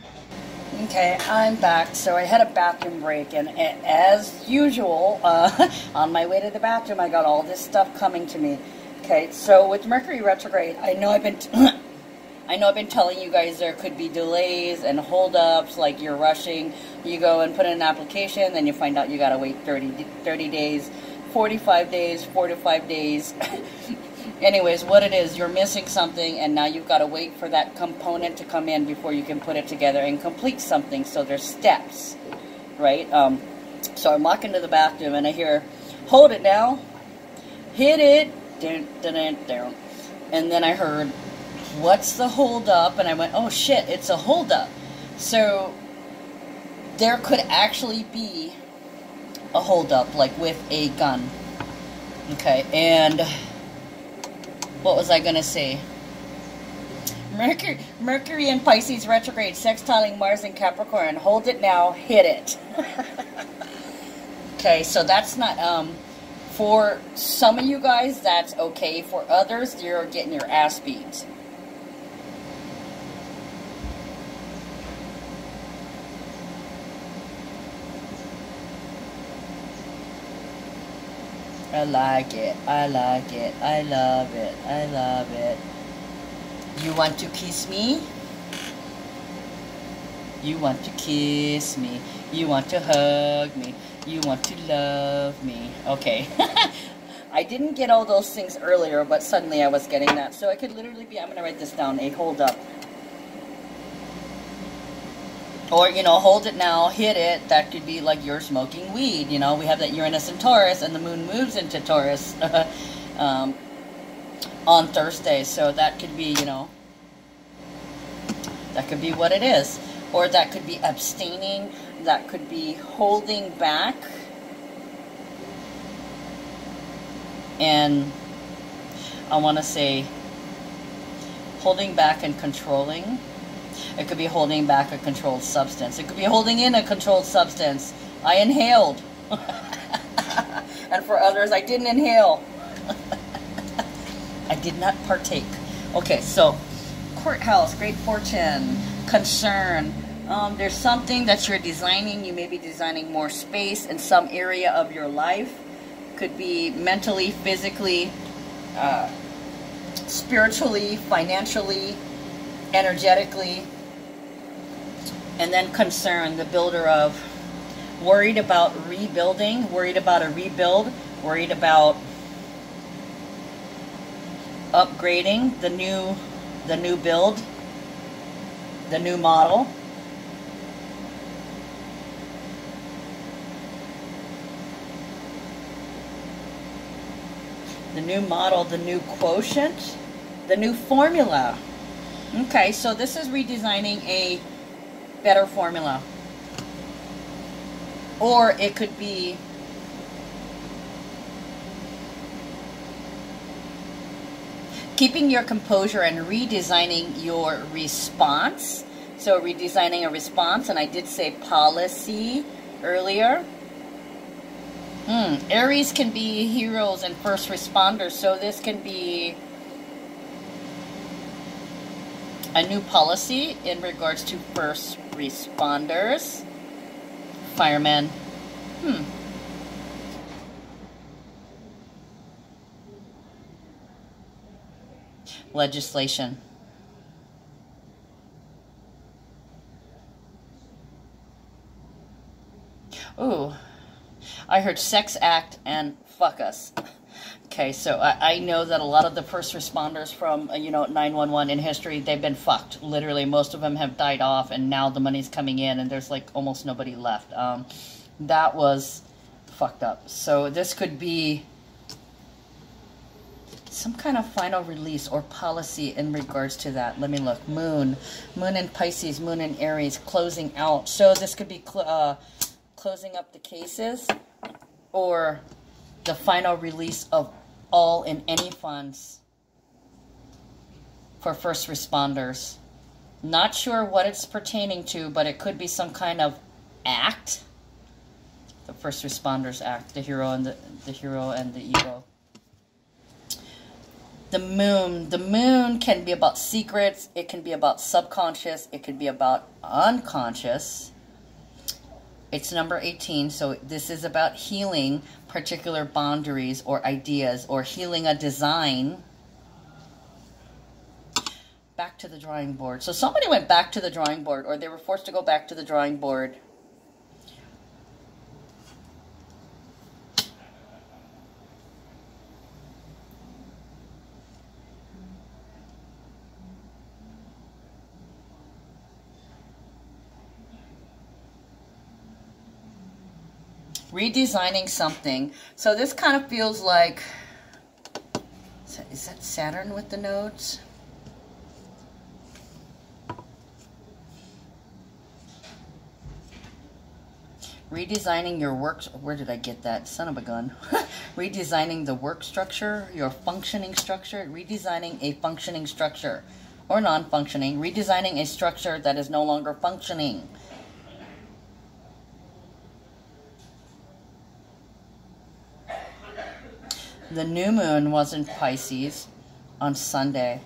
Okay, I'm back. So I had a bathroom break, and as usual, on my way to the bathroom, I got all this stuff coming to me. Okay, so with Mercury retrograde, I know I've been telling you guys there could be delays and holdups, like you're rushing. You go and put in an application, then you find out you gotta wait 30 days, 45 days, 4 to 5 days. Anyways, what it is, you're missing something, and now you've got to wait for that component to come in before you can put it together and complete something. So there's steps, right? So I'm walking to the bathroom, and I hear, hold it now, hit it, dun, dun, dun, dun. And then I heard, what's the holdup? And I went, oh shit, it's a holdup. So there could actually be a holdup, like with a gun. Okay, and what was I going to say? Mercury in Pisces retrograde, sextiling Mars in Capricorn. Hold it now, hit it. Okay, so that's not, for some of you guys, that's okay. For others, you're getting your ass beat. I like it. I like it. I love it. I love it. You want to kiss me? You want to kiss me. You want to hug me. You want to love me. Okay. I didn't get all those things earlier, but suddenly I was getting that. So it could literally be, I'm going to write this down, a hold up. Or, you know, hold it now, hit it. That could be like you're smoking weed. You know, we have that Uranus in Taurus, and the moon moves into Taurus on Thursday. So that could be, you know, that could be what it is. Or that could be abstaining. That could be holding back. And I want to say holding back and controlling. It could be holding back a controlled substance. It could be holding in a controlled substance. I inhaled. And for others, I didn't inhale. I did not partake. Okay, so courthouse, great fortune, concern. There's something that you're designing. You may be designing more space in some area of your life. Could be mentally, physically, spiritually, financially, energetically. And then concern, the builder of worried about rebuilding, worried about a rebuild, worried about upgrading the new build, the new model. The new model, the new quotient, the new formula. Okay, so this is redesigning a better formula. Or it could be keeping your composure and redesigning your response. So redesigning a response, and I did say policy earlier. Aries can be heroes and first responders, so this can be a new policy in regards to first responders. Firemen. Legislation. Ooh. I heard sex act and fuck us. Okay, so I know that a lot of the first responders from, 911 in history, they've been fucked. Literally, most of them have died off, and now the money's coming in, and there's, like, almost nobody left. That was fucked up. So this could be some kind of final release or policy in regards to that. Let me look. Moon in Pisces, moon in Aries, closing out. So this could be closing up the cases, or the final release of all and any funds for first responders. Not sure what it's pertaining to, but it could be some kind of act. The First Responders Act, the hero and the ego. The moon can be about secrets, it can be about subconscious, it can be about unconscious. It's number 18, so this is about healing particular boundaries or ideas, or healing a design. Back to the drawing board. So somebody went back to the drawing board, or they were forced to go back to the drawing board. Redesigning something. So this kind of feels like Is that Saturn with the nodes? Redesigning your work, where did I get that? Son of a gun. Redesigning the work structure, your functioning structure, redesigning a functioning structure, or non-functioning, redesigning a structure that is no longer functioning. The new moon was in Pisces on Sunday.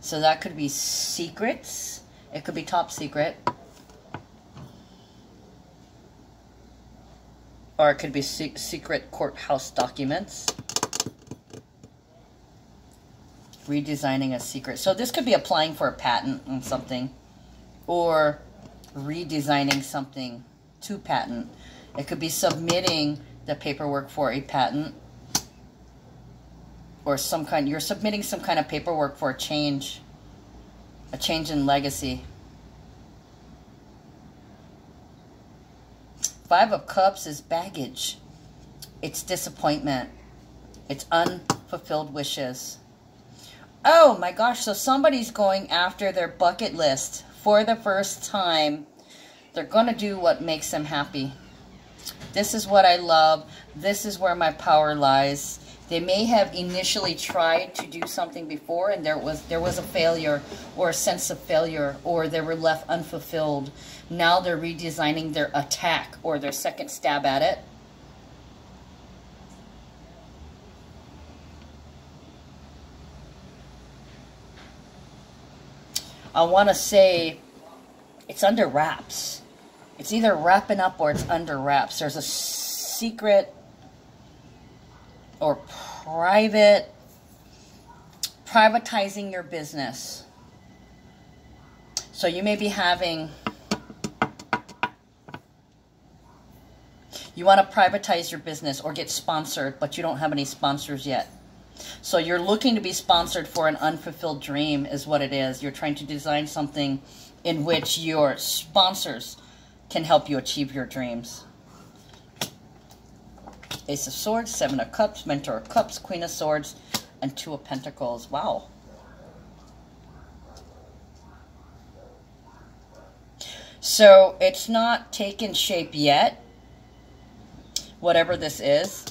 So that could be secrets. It could be top secret. Or it could be secret courthouse documents. Redesigning a secret. So this could be applying for a patent on something. Or redesigning something to patent. It could be submitting the paperwork for a patent. Or some kind, you're submitting some kind of paperwork for a change in legacy. 5 of Cups is baggage. It's disappointment. It's unfulfilled wishes. Oh my gosh, so somebody's going after their bucket list for the first time. They're going to do what makes them happy. This is what I love. This is where my power lies. They may have initially tried to do something before and there was a failure or a sense of failure, or they were left unfulfilled. Now they're redesigning their attack or their second stab at it. I want to say it's under wraps. It's either wrapping up or it's under wraps. There's a secret or privatizing your business. So you may be having, you want to privatize your business or get sponsored, but you don't have any sponsors yet. So you're looking to be sponsored for an unfulfilled dream is what it is. You're trying to design something in which your sponsors can help you achieve your dreams. Ace of Swords, 7 of Cups, Mentor of Cups, Queen of Swords, and 2 of Pentacles. Wow. So it's not taken shape yet, whatever this is.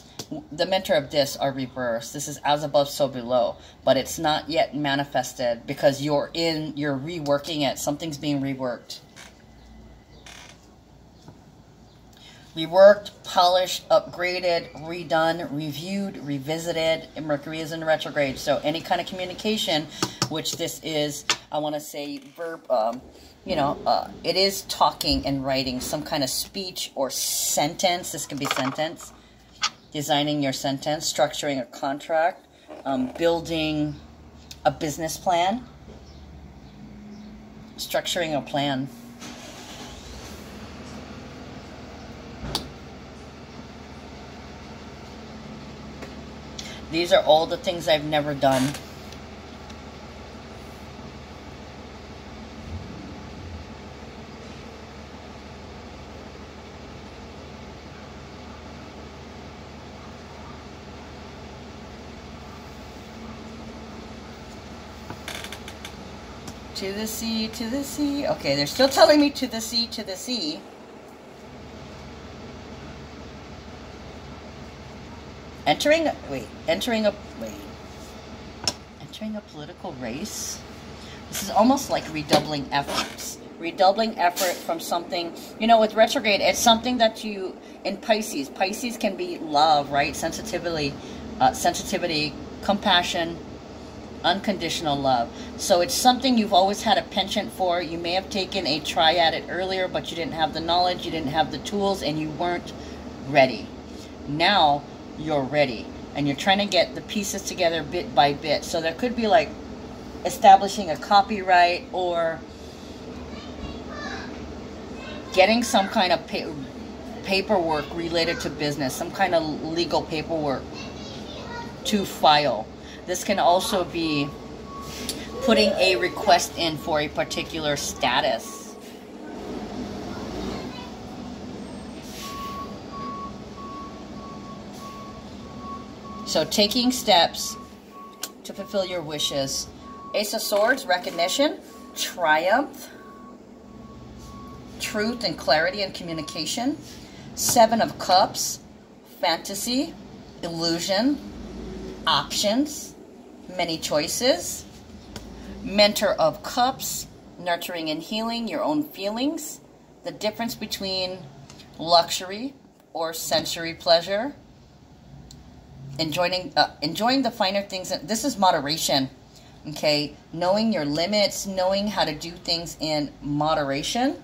The Mentor of This are reversed. This is as above, so below. But it's not yet manifested because you're reworking it. Something's being reworked. Reworked, polished, upgraded, redone, reviewed, revisited, and Mercury is in retrograde. So any kind of communication, which this is, I want to say, verb, it is talking and writing, some kind of speech or sentence. This could be sentence. Designing your sentence, structuring a contract, building a business plan, structuring a plan. These are all the things I've never done. To the sea, to the sea. Okay, they're still telling me to the sea, to the sea. Entering a political race. This is almost like redoubling efforts. Redoubling effort from something, with retrograde, it's something that you, in Pisces can be love, right? Sensitivity, compassion, unconditional love. So it's something you've always had a penchant for. You may have taken a try at it earlier, but you didn't have the knowledge, you didn't have the tools, and you weren't ready. Now you're ready, and you're trying to get the pieces together bit by bit. So there could be like establishing a copyright or getting some kind of paperwork related to business, some kind of legal paperwork to file. This can also be putting a request in for a particular status. So taking steps to fulfill your wishes. Ace of Swords, recognition, triumph, truth and clarity and communication. Seven of Cups, fantasy, illusion, options, many choices. Mentor of Cups, nurturing and healing your own feelings. The difference between luxury or sensory pleasure. Enjoying the finer things. This is moderation. Okay, knowing your limits, knowing how to do things in moderation.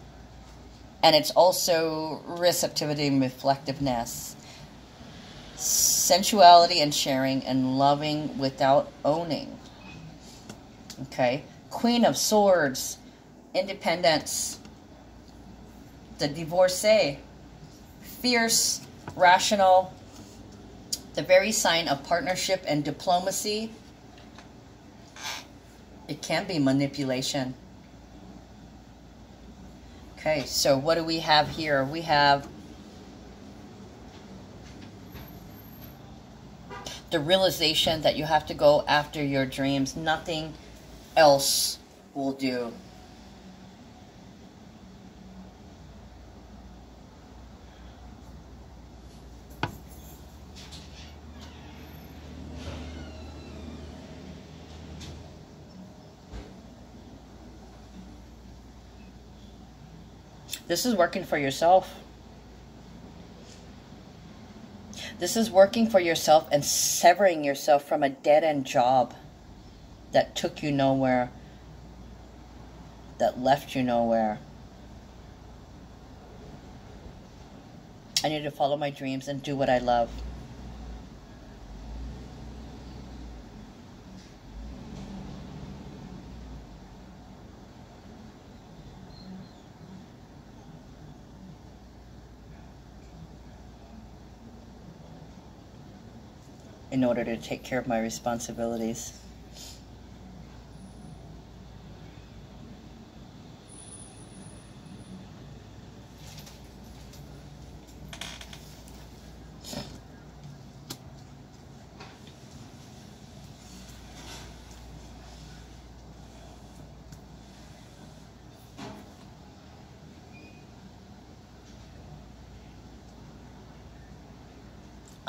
And it's also receptivity and reflectiveness. Sensuality and sharing and loving without owning. Okay, Queen of Swords, independence. The divorcee, fierce, rational, the very sign of partnership and diplomacy. It can be manipulation. Okay, so what do we have here? We have the realization that you have to go after your dreams. Nothing else will do. This is working for yourself. This is working for yourself and severing yourself from a dead-end job that took you nowhere, that left you nowhere. I need to follow my dreams and do what I love. In order to take care of my responsibilities.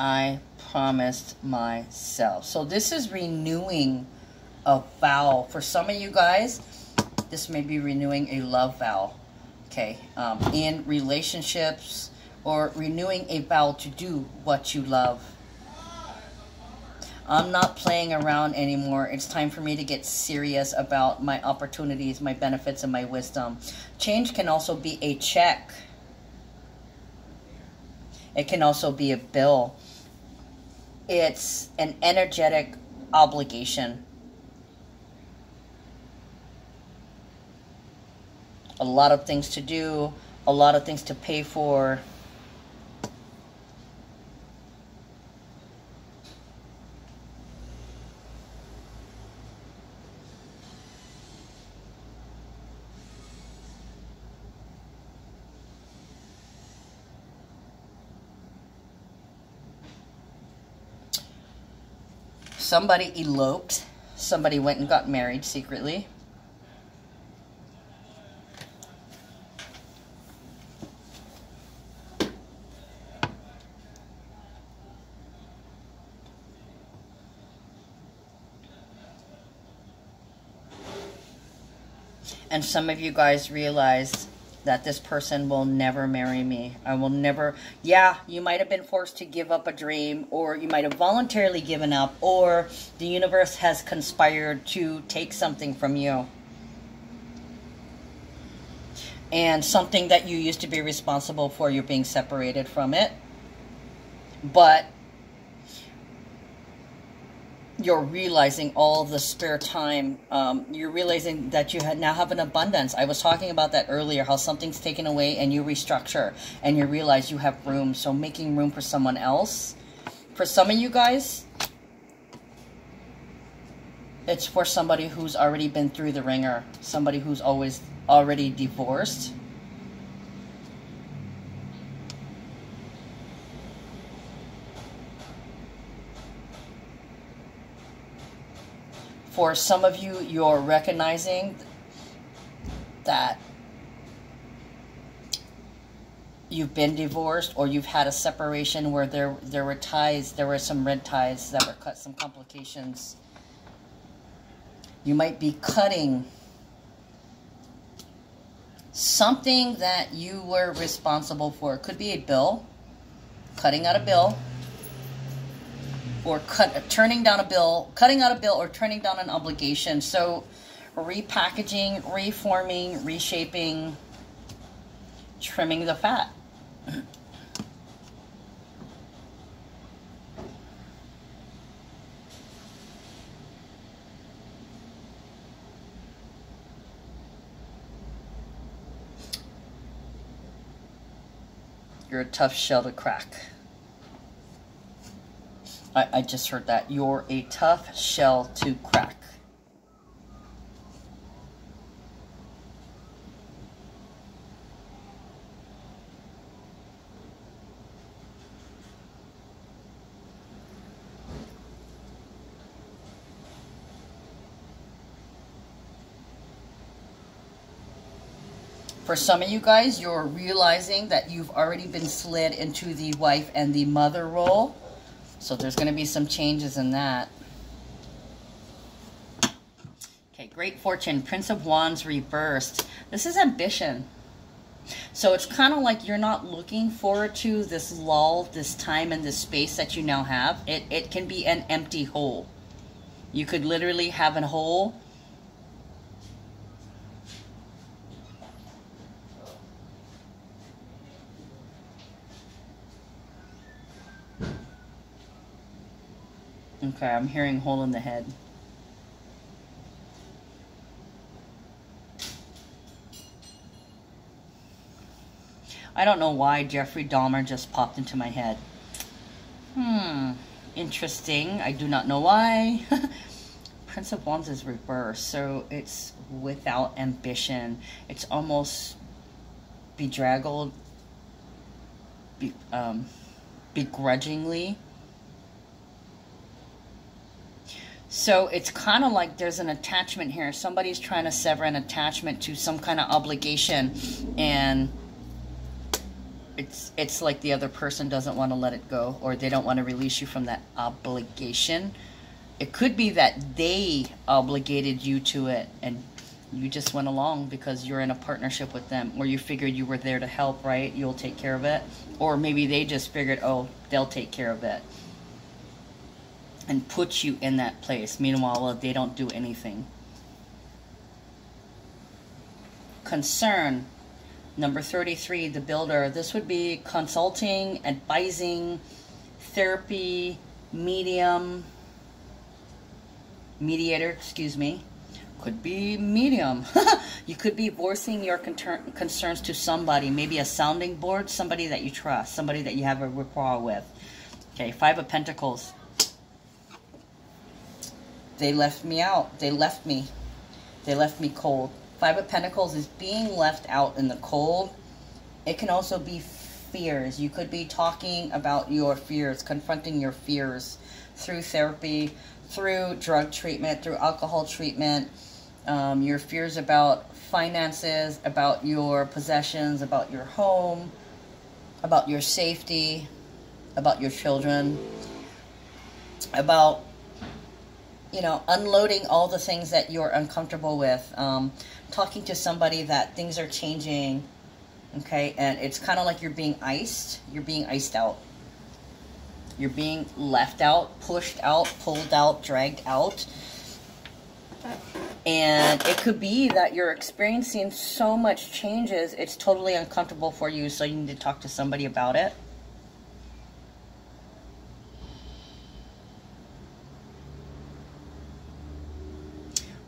I promised myself. So this is renewing a vow. For some of you guys, this may be renewing a love vow. Okay, in relationships, or renewing a vow to do what you love. I'm not playing around anymore. It's time for me to get serious about my opportunities, my benefits, and my wisdom. Change can also be a check. It can also be a bill. It's an energetic obligation. A lot of things to do, a lot of things to pay for. Somebody eloped. Somebody went and got married secretly. And some of you guys realized that this person will never marry me. I will never... Yeah, you might have been forced to give up a dream, or you might have voluntarily given up, or the universe has conspired to take something from you. And something that you used to be responsible for, you're being separated from it. But you're realizing all the spare time. You're realizing that you now have an abundance. I was talking about that earlier, how something's taken away and you restructure and you realize you have room. So making room for someone else. For some of you guys, it's for somebody who's already been through the ringer. Somebody who's already divorced. For some of you, you're recognizing that you've been divorced, or you've had a separation where there were ties, there were some red ties that were cut, some complications. You might be cutting something that you were responsible for. It could be a bill, cutting out a bill, or turning down a bill, cutting out a bill, or turning down an obligation. So repackaging, reforming, reshaping, trimming the fat. You're a tough shell to crack. I just heard that. You're a tough shell to crack. For some of you guys, you're realizing that you've already been slid into the wife and the mother role. So there's going to be some changes in that. Okay, Great Fortune, Prince of Wands reversed. This is ambition. So it's kind of like you're not looking forward to this lull, this time and this space that you now have. It can be an empty hole. You could literally have a hole. Okay, I'm hearing hole in the head. I don't know why Jeffrey Dahmer just popped into my head. Interesting. I do not know why. Prince of Wands is reversed, so it's without ambition. It's almost bedraggled, begrudgingly. So it's kind of like there's an attachment here. Somebody's trying to sever an attachment to some kind of obligation, and it's like the other person doesn't want to let it go, or they don't want to release you from that obligation. It could be that they obligated you to it and you just went along because you're in a partnership with them, or you figured you were there to help, right? You'll take care of it. Or maybe they just figured, oh, they'll take care of it, and put you in that place. Meanwhile, they don't do anything. Concern. Number 33, the builder. This would be consulting, advising, therapy, mediator, excuse me. Could be medium. You could be voicing your concerns to somebody, maybe a sounding board, somebody that you trust, somebody that you have a rapport with. Okay, 5 of Pentacles. They left me out. They left me. They left me cold. 5 of Pentacles is being left out in the cold. It can also be fears. You could be talking about your fears, confronting your fears through therapy, through drug treatment, through alcohol treatment, your fears about finances, about your possessions, about your home, about your safety, about your children, about, you know, unloading all the things that you're uncomfortable with, talking to somebody that things are changing, okay, and it's kind of like you're being iced. You're being iced out. You're being left out, pushed out, pulled out, dragged out. And it could be that you're experiencing so much changes, it's totally uncomfortable for you, so you need to talk to somebody about it.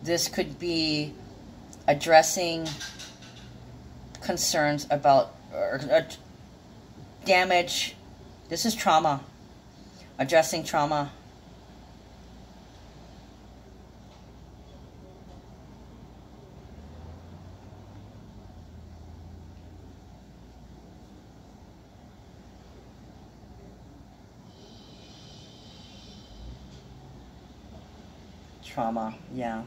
This could be addressing concerns about damage. This is trauma. Addressing trauma. trauma, yeah.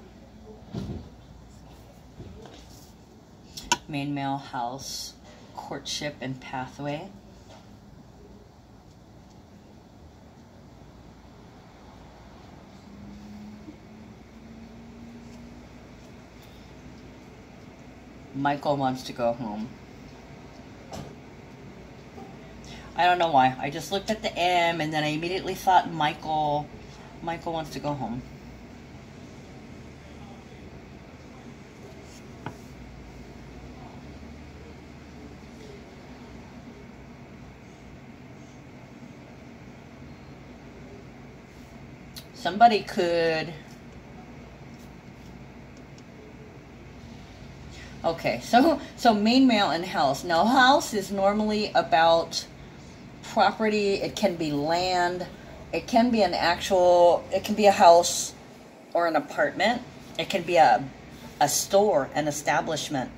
Main male house, courtship and pathway. Michael wants to go home. I don't know why. I just looked at the M and then I immediately thought Michael wants to go home. Somebody could... Okay, so main male and house. Now, house is normally about property. It can be land. It can be an actual, it can be a house or an apartment. It can be a store, an establishment.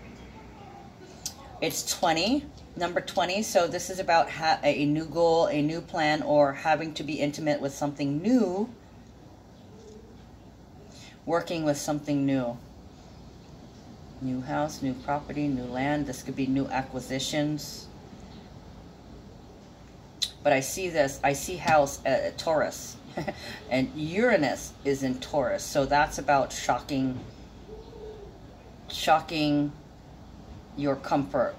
It's 20, number 20. So this is about a new goal, a new plan, or having to be intimate with something new. Working with something new. New house, new property, new land. This could be new acquisitions. But I see this, I see house Taurus. And Uranus is in Taurus. So that's about shocking your comfort.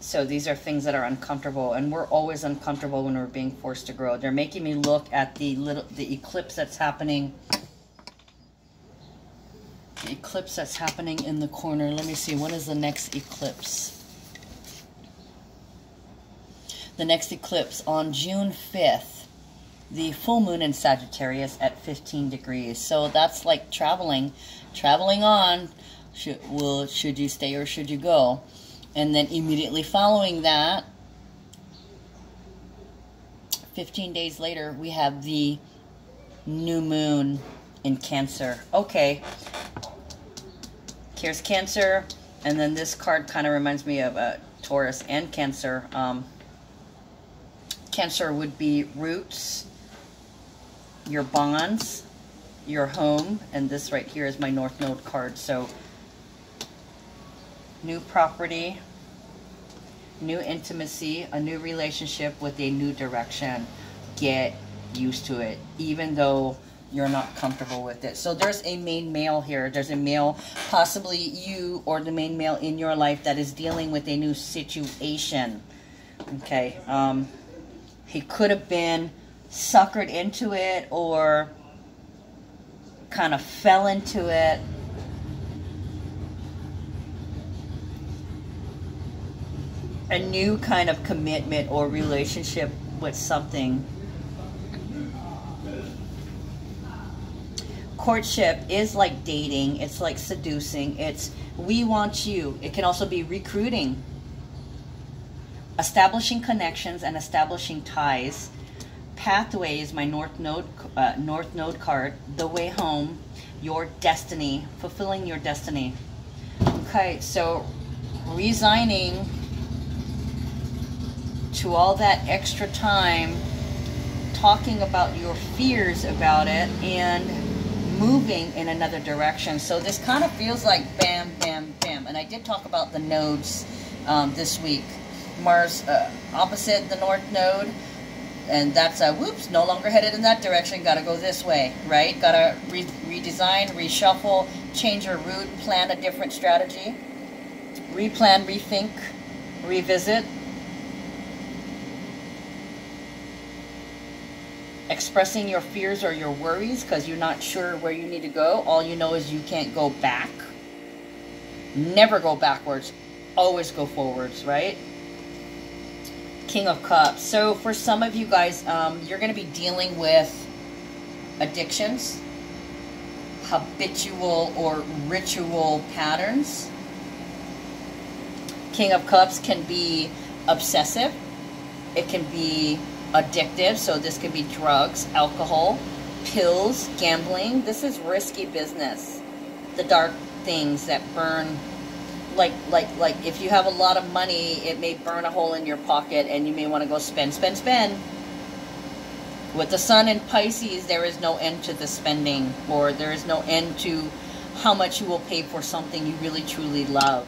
So these are things that are uncomfortable, and we're always uncomfortable when we're being forced to grow. They're making me look at the eclipse that's happening. The eclipse that's happening in the corner. Let me see, when is the next eclipse? The next eclipse on June 5th. The full moon in Sagittarius at 15 degrees. So that's like traveling on. Should you stay or should you go? And then immediately following that, 15 days later, we have the new moon in Cancer. Okay. Here's Cancer. And then this card kind of reminds me of Taurus and Cancer. Cancer would be roots, your bonds, your home. And this right here is my North Node card. So new property, new intimacy, a new relationship with a new direction. Get used to it, even though you're not comfortable with it. So there's a main male here. There's a male, possibly you or the main male in your life, that is dealing with a new situation. Okay. He could have been suckered into it or kind of fell into it. A new kind of commitment or relationship with something. Courtship is like dating. It's like seducing. It's we want you. It can also be recruiting. Establishing connections and establishing ties. Pathway is my North Node card. The way home. Your destiny. Fulfilling your destiny. Okay, so resigning to all that extra time, talking about your fears about it, and moving in another direction. So this kind of feels like bam, bam, bam. And I did talk about the nodes this week. Mars opposite the North Node, and that's whoops, no longer headed in that direction, gotta go this way, right? Gotta redesign, reshuffle, change your route, plan a different strategy, replan, rethink, revisit. Expressing your fears or your worries because you're not sure where you need to go. All you know is you can't go back. Never go backwards. Always go forwards, right? King of Cups. So for some of you guys, you're going to be dealing with addictions, habitual or ritual patterns. King of Cups can be obsessive. It can be addictive, so this could be drugs, alcohol, pills, gambling. This is risky business. The dark things that burn, like if you have a lot of money, it may burn a hole in your pocket and you may want to go spend. With the sun in Pisces, there is no end to the spending, or there is no end to how much you will pay for something you really truly love.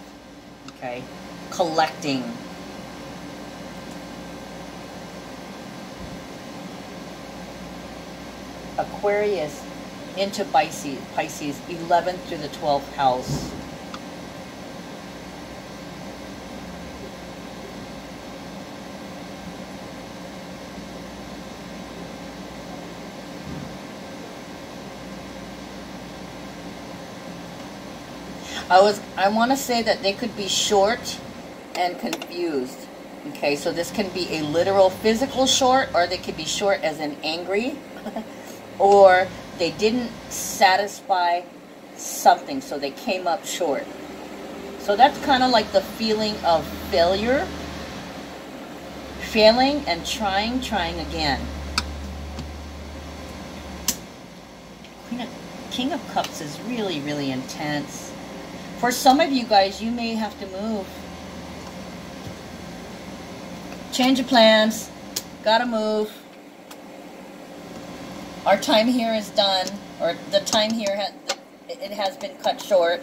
Okay? Collecting. Aquarius into Pisces, 11th to the 12th house. I want to say that they could be short and confused. Okay, so this can be a literal physical short, or they could be short as in angry, or they didn't satisfy something, so they came up short. So that's kind of like the feeling of failure, failing and trying again. King of Cups is really, really intense. For some of you guys, you may have to move. Change of plans. Gotta move. Our time here is done. Or the time here, it has been cut short.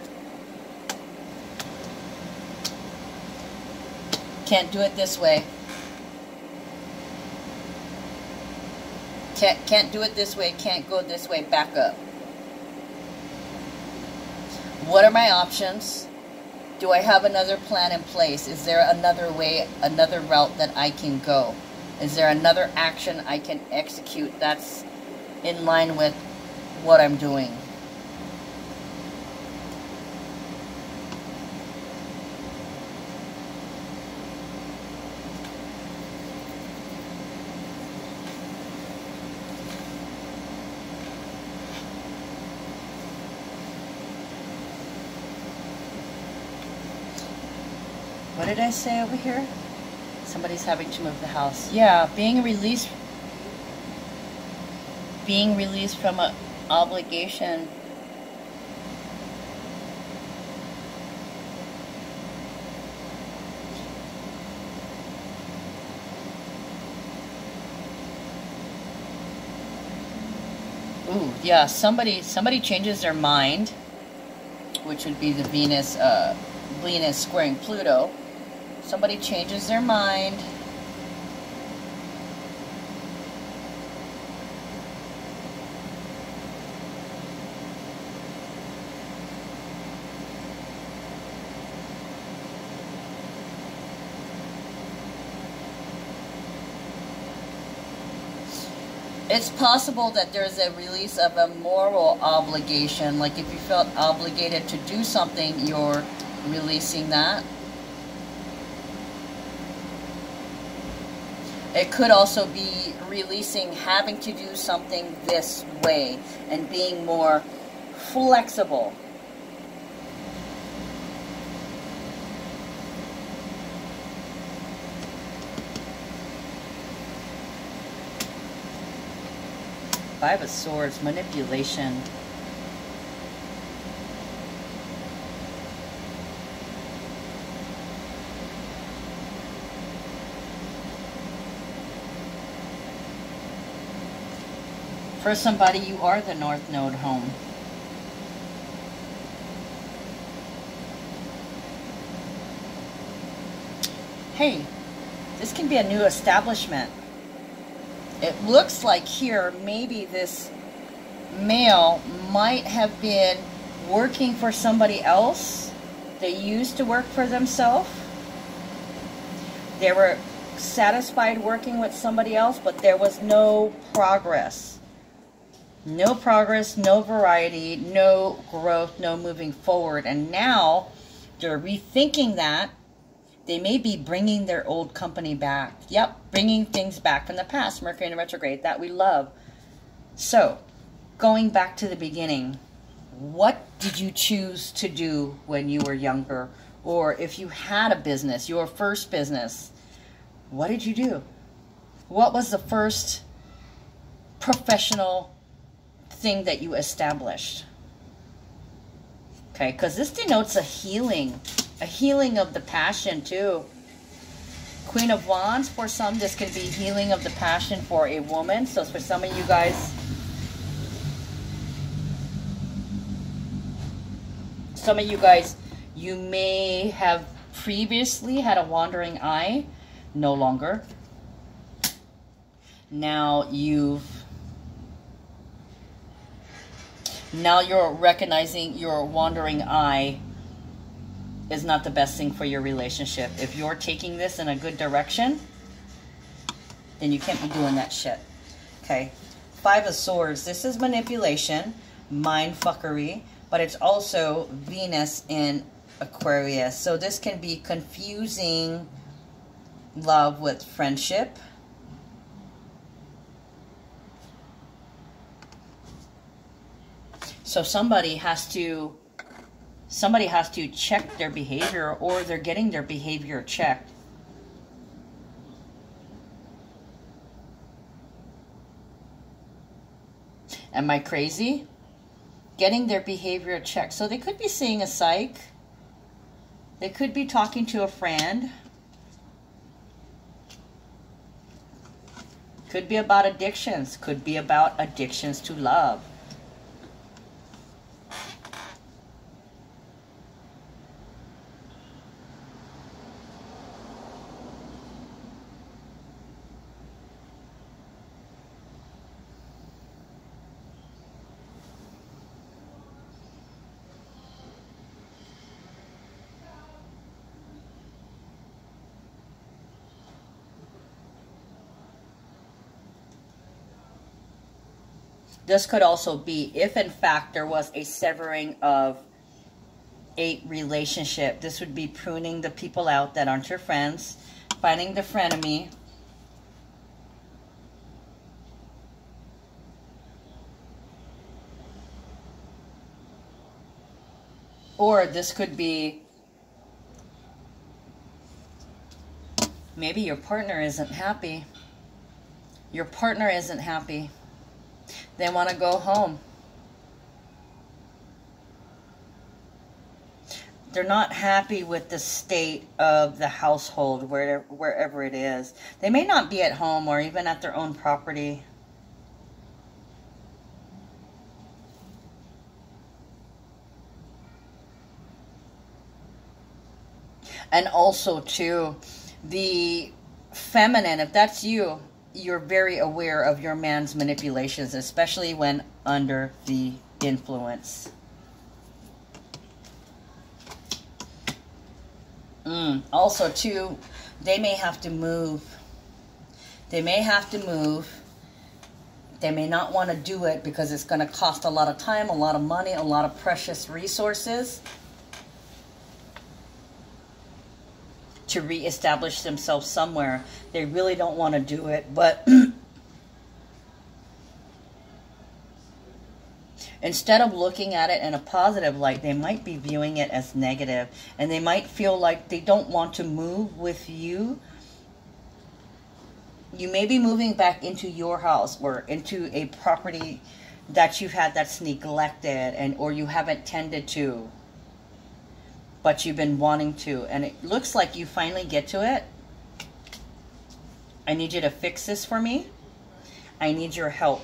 Can't do it this way. Can't do it this way. Can't go this way. Back up. What are my options? Do I have another plan in place? Is there another way, another route that I can go? Is there another action I can execute that's in line with what I'm doing? What did I say over here? Somebody's having to move the house. Yeah, being released from an obligation. Ooh, yeah, somebody changes their mind, which would be the Venus squaring Pluto. Somebody changes their mind. It's possible that there's a release of a moral obligation. Like if you felt obligated to do something, you're releasing that. It could also be releasing having to do something this way and being more flexible. Five of Swords, manipulation. For somebody, you are the North Node home. Hey, this can be a new establishment. It looks like here, maybe this male might have been working for somebody else. They used to work for themselves. They were satisfied working with somebody else, but there was no progress. No progress, no variety, no growth, no moving forward. And now they're rethinking that. They may be bringing their old company back. Yep, bringing things back from the past. Mercury in retrograde, that we love. So, going back to the beginning, what did you choose to do when you were younger? Or if you had a business, your first business, what did you do? What was the first professional thing that you established? Okay, because this denotes a healing of the passion too. Queen of Wands, for some, this could be healing of the passion for a woman. So for some of you guys, you may have previously had a wandering eye, no longer. Now you're recognizing your wandering eye is not the best thing for your relationship. If you're taking this in a good direction, then you can't be doing that shit. Okay. 5 of Swords. This is manipulation, mind fuckery, but it's also Venus in Aquarius. So this can be confusing love with friendship. So somebody has to check their behavior, or they're getting their behavior checked. Am I crazy? Getting their behavior checked. So they could be seeing a psych. They could be talking to a friend. Could be about addictions. Could be about addictions to love. This could also be if, in fact, there was a severing of a relationship. This would be pruning the people out that aren't your friends, finding the frenemy. Or this could be maybe your partner isn't happy. Your partner isn't happy. They want to go home. They're not happy with the state of the household, wherever it is. They may not be at home or even at their own property. And also, too, the feminine, if that's you, you're very aware of your man's manipulations, especially when under the influence. Also, too, they may have to move. They may have to move. They may not want to do it because it's going to cost a lot of time, a lot of money, a lot of precious resources to reestablish themselves somewhere. They really don't want to do it, but instead of looking at it in a positive light, they might be viewing it as negative, and they might feel like they don't want to move with you. You may be moving back into your house or into a property that you've had that's neglected or you haven't tended to, but you've been wanting to, and it looks like you finally get to it. I need you to fix this for me. I need your help.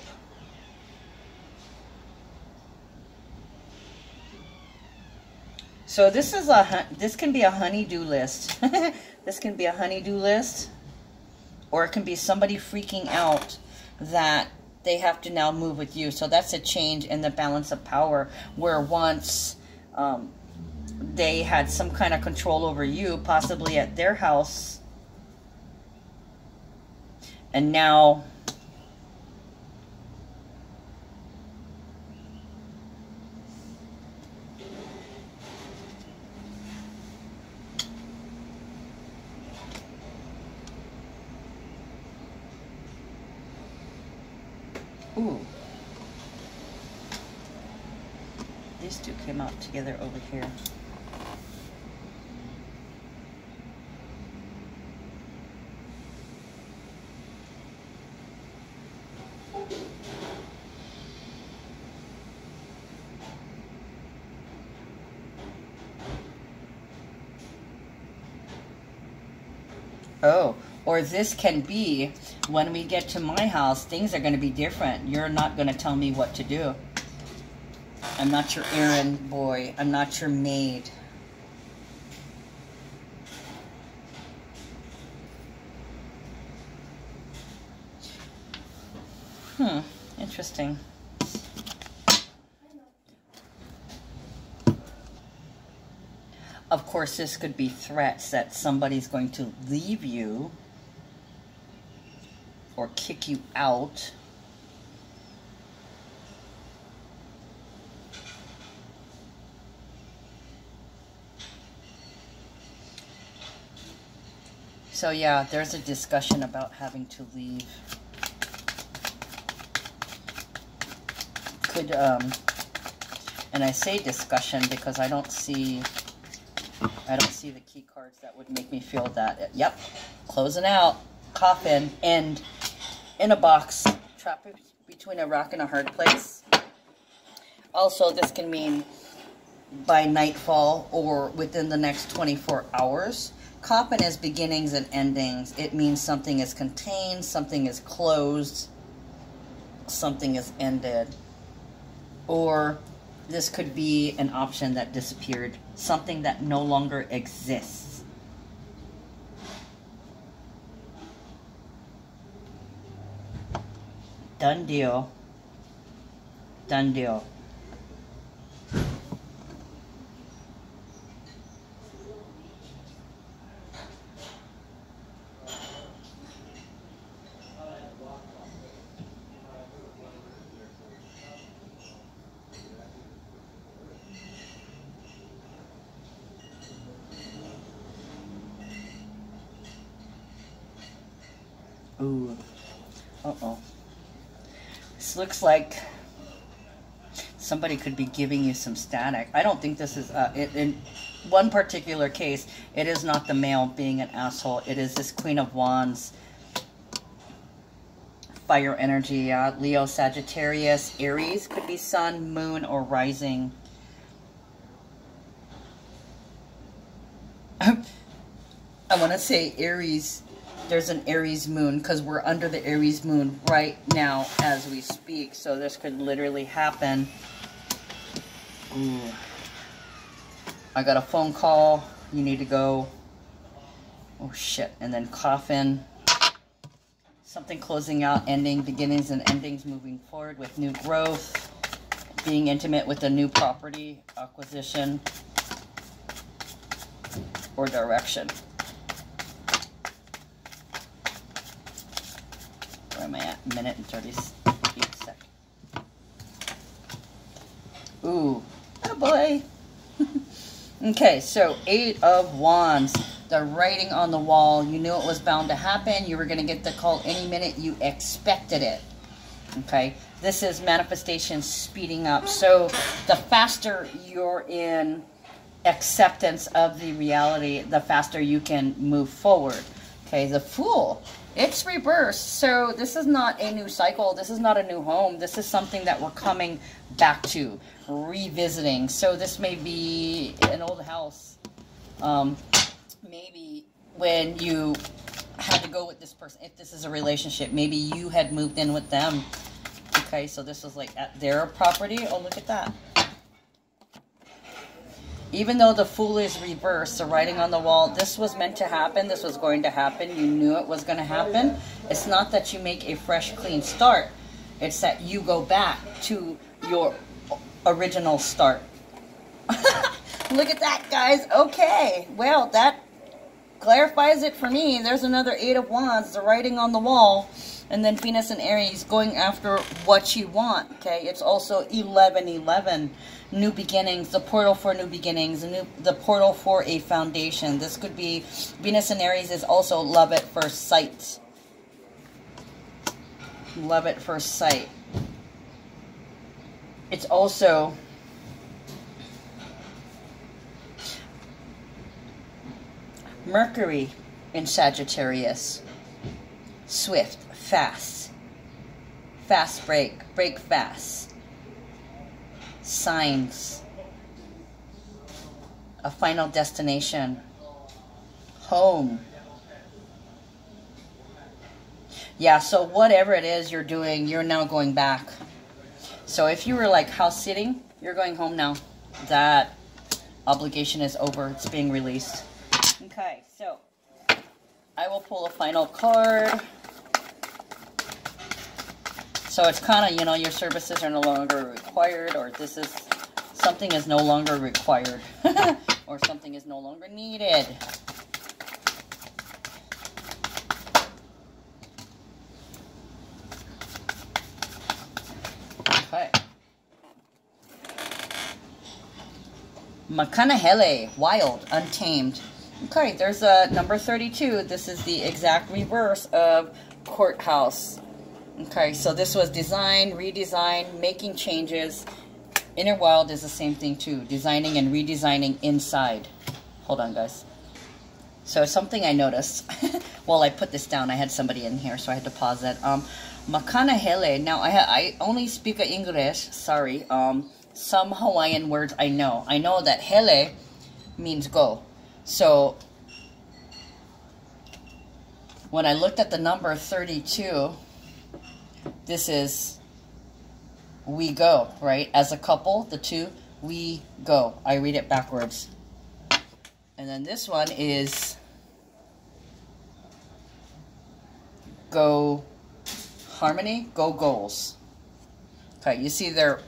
So this can be a honey-do list. This can be a honey-do list, or it can be somebody freaking out that they have to now move with you. So that's a change in the balance of power, where once they had some kind of control over you, possibly at their house, and now ooh, these two came out together over here. Oh, or this can be, when we get to my house, things are going to be different. You're not going to tell me what to do. I'm not your errand boy. I'm not your maid. Interesting. Of course, this could be threats that somebody's going to leave you or kick you out. So yeah, there's a discussion about having to leave. Could, and I say discussion because I don't see the key cards that would make me feel that. Yep, closing out, coffin, end, in a box, trapped between a rock and a hard place. Also, this can mean by nightfall or within the next 24 hours. Coffin is beginnings and endings. It means something is contained, something is closed, something is ended. Or this could be an option that disappeared, something that no longer exists. Done deal. Done deal. Ooh. Uh-oh. This looks like somebody could be giving you some static. I don't think this is, in one particular case, it is not the male being an asshole. It is this Queen of Wands. Fire energy, Leo, Sagittarius, Aries. Could be sun, moon, or rising. I want to say Aries. There's an Aries moon because we're under the Aries moon right now as we speak. So this could literally happen. Ooh. I got a phone call. You need to go. Oh, shit. And then coffin. Something closing out, ending, beginnings and endings, moving forward with new growth. Being intimate with a new property, acquisition, or direction. Where am I at? Minute and 38 seconds. Ooh, oh boy. Okay, so 8 of Wands. The writing on the wall. You knew it was bound to happen. You were going to get the call any minute. You expected it. Okay, this is manifestation speeding up. So the faster you're in acceptance of the reality, the faster you can move forward. Okay, the Fool. It's reversed, so this is not a new cycle. This is not a new home. This is something that we're coming back to, revisiting. So this may be an old house. Maybe when you had to go with this person, if this is a relationship, maybe you had moved in with them. Okay, so this was like at their property. Oh, look at that. Even though the Fool is reversed, the writing on the wall, this was meant to happen. This was going to happen. You knew it was going to happen. It's not that you make a fresh, clean start. It's that you go back to your original start. Look at that, guys. Okay. Well, that clarifies it for me. There's another 8 of Wands, the writing on the wall. And then Venus and Aries going after what you want. Okay. It's also 11-11. New beginnings, the portal for new beginnings, the portal for a foundation. This could be Venus and Aries is also love at first sight. Love at first sight. It's also Mercury in Sagittarius. Swift, fast. Fast break, break fast. Signs, a final destination, home, Yeah, so whatever it is you're doing, you're now going back. So if you were like house sitting, you're going home now. That obligation is over. It's being released. Okay, so I will pull a final card. So it's kind of, you know, your services are no longer required, or this is, something is no longer required, or something is no longer needed. Okay. Makanahele, wild, untamed. Okay, there's a number 32. This is the exact reverse of courthouse. Okay, so this was design, redesign, making changes. Inner wild is the same thing too. Designing and redesigning inside. Hold on, guys. So something I noticed. While I put this down, I had somebody in here, so I had to pause it. Makanahele. Now, I only speak English. Sorry. Some Hawaiian words I know. I know that hele means go. So, when I looked at the number 32, this is we go, right? As a couple, the two, we go. I read it backwards. And then this one is go harmony, go goals. Okay, you see they're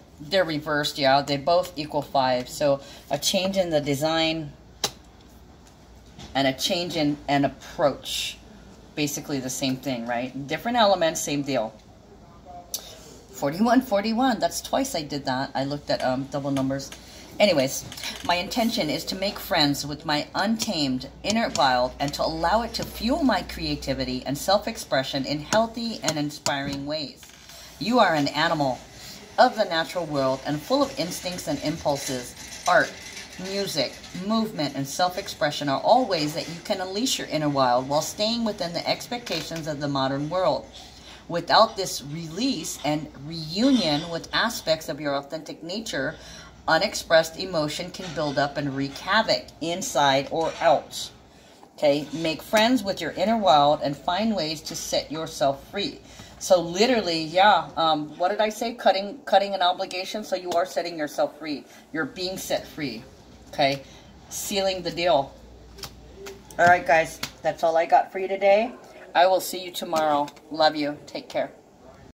reversed, yeah. They both equal 5. So a change in the design and a change in an approach. Basically the same thing, right? Different elements, same deal. 41, 41. That's twice I did that. I looked at double numbers. Anyways, my intention is to make friends with my untamed inner wild and to allow it to fuel my creativity and self-expression in healthy and inspiring ways. You are an animal of the natural world and full of instincts and impulses. Art, music, movement, and self-expression are all ways that you can unleash your inner wild while staying within the expectations of the modern world. Without this release and reunion with aspects of your authentic nature, unexpressed emotion can build up and wreak havoc inside or out. Okay, make friends with your inner wild and find ways to set yourself free. So literally, yeah, what did I say? Cutting an obligation, so you are setting yourself free. You're being set free. Okay, sealing the deal. All right, guys, that's all I got for you today. I will see you tomorrow. Love you. Take care.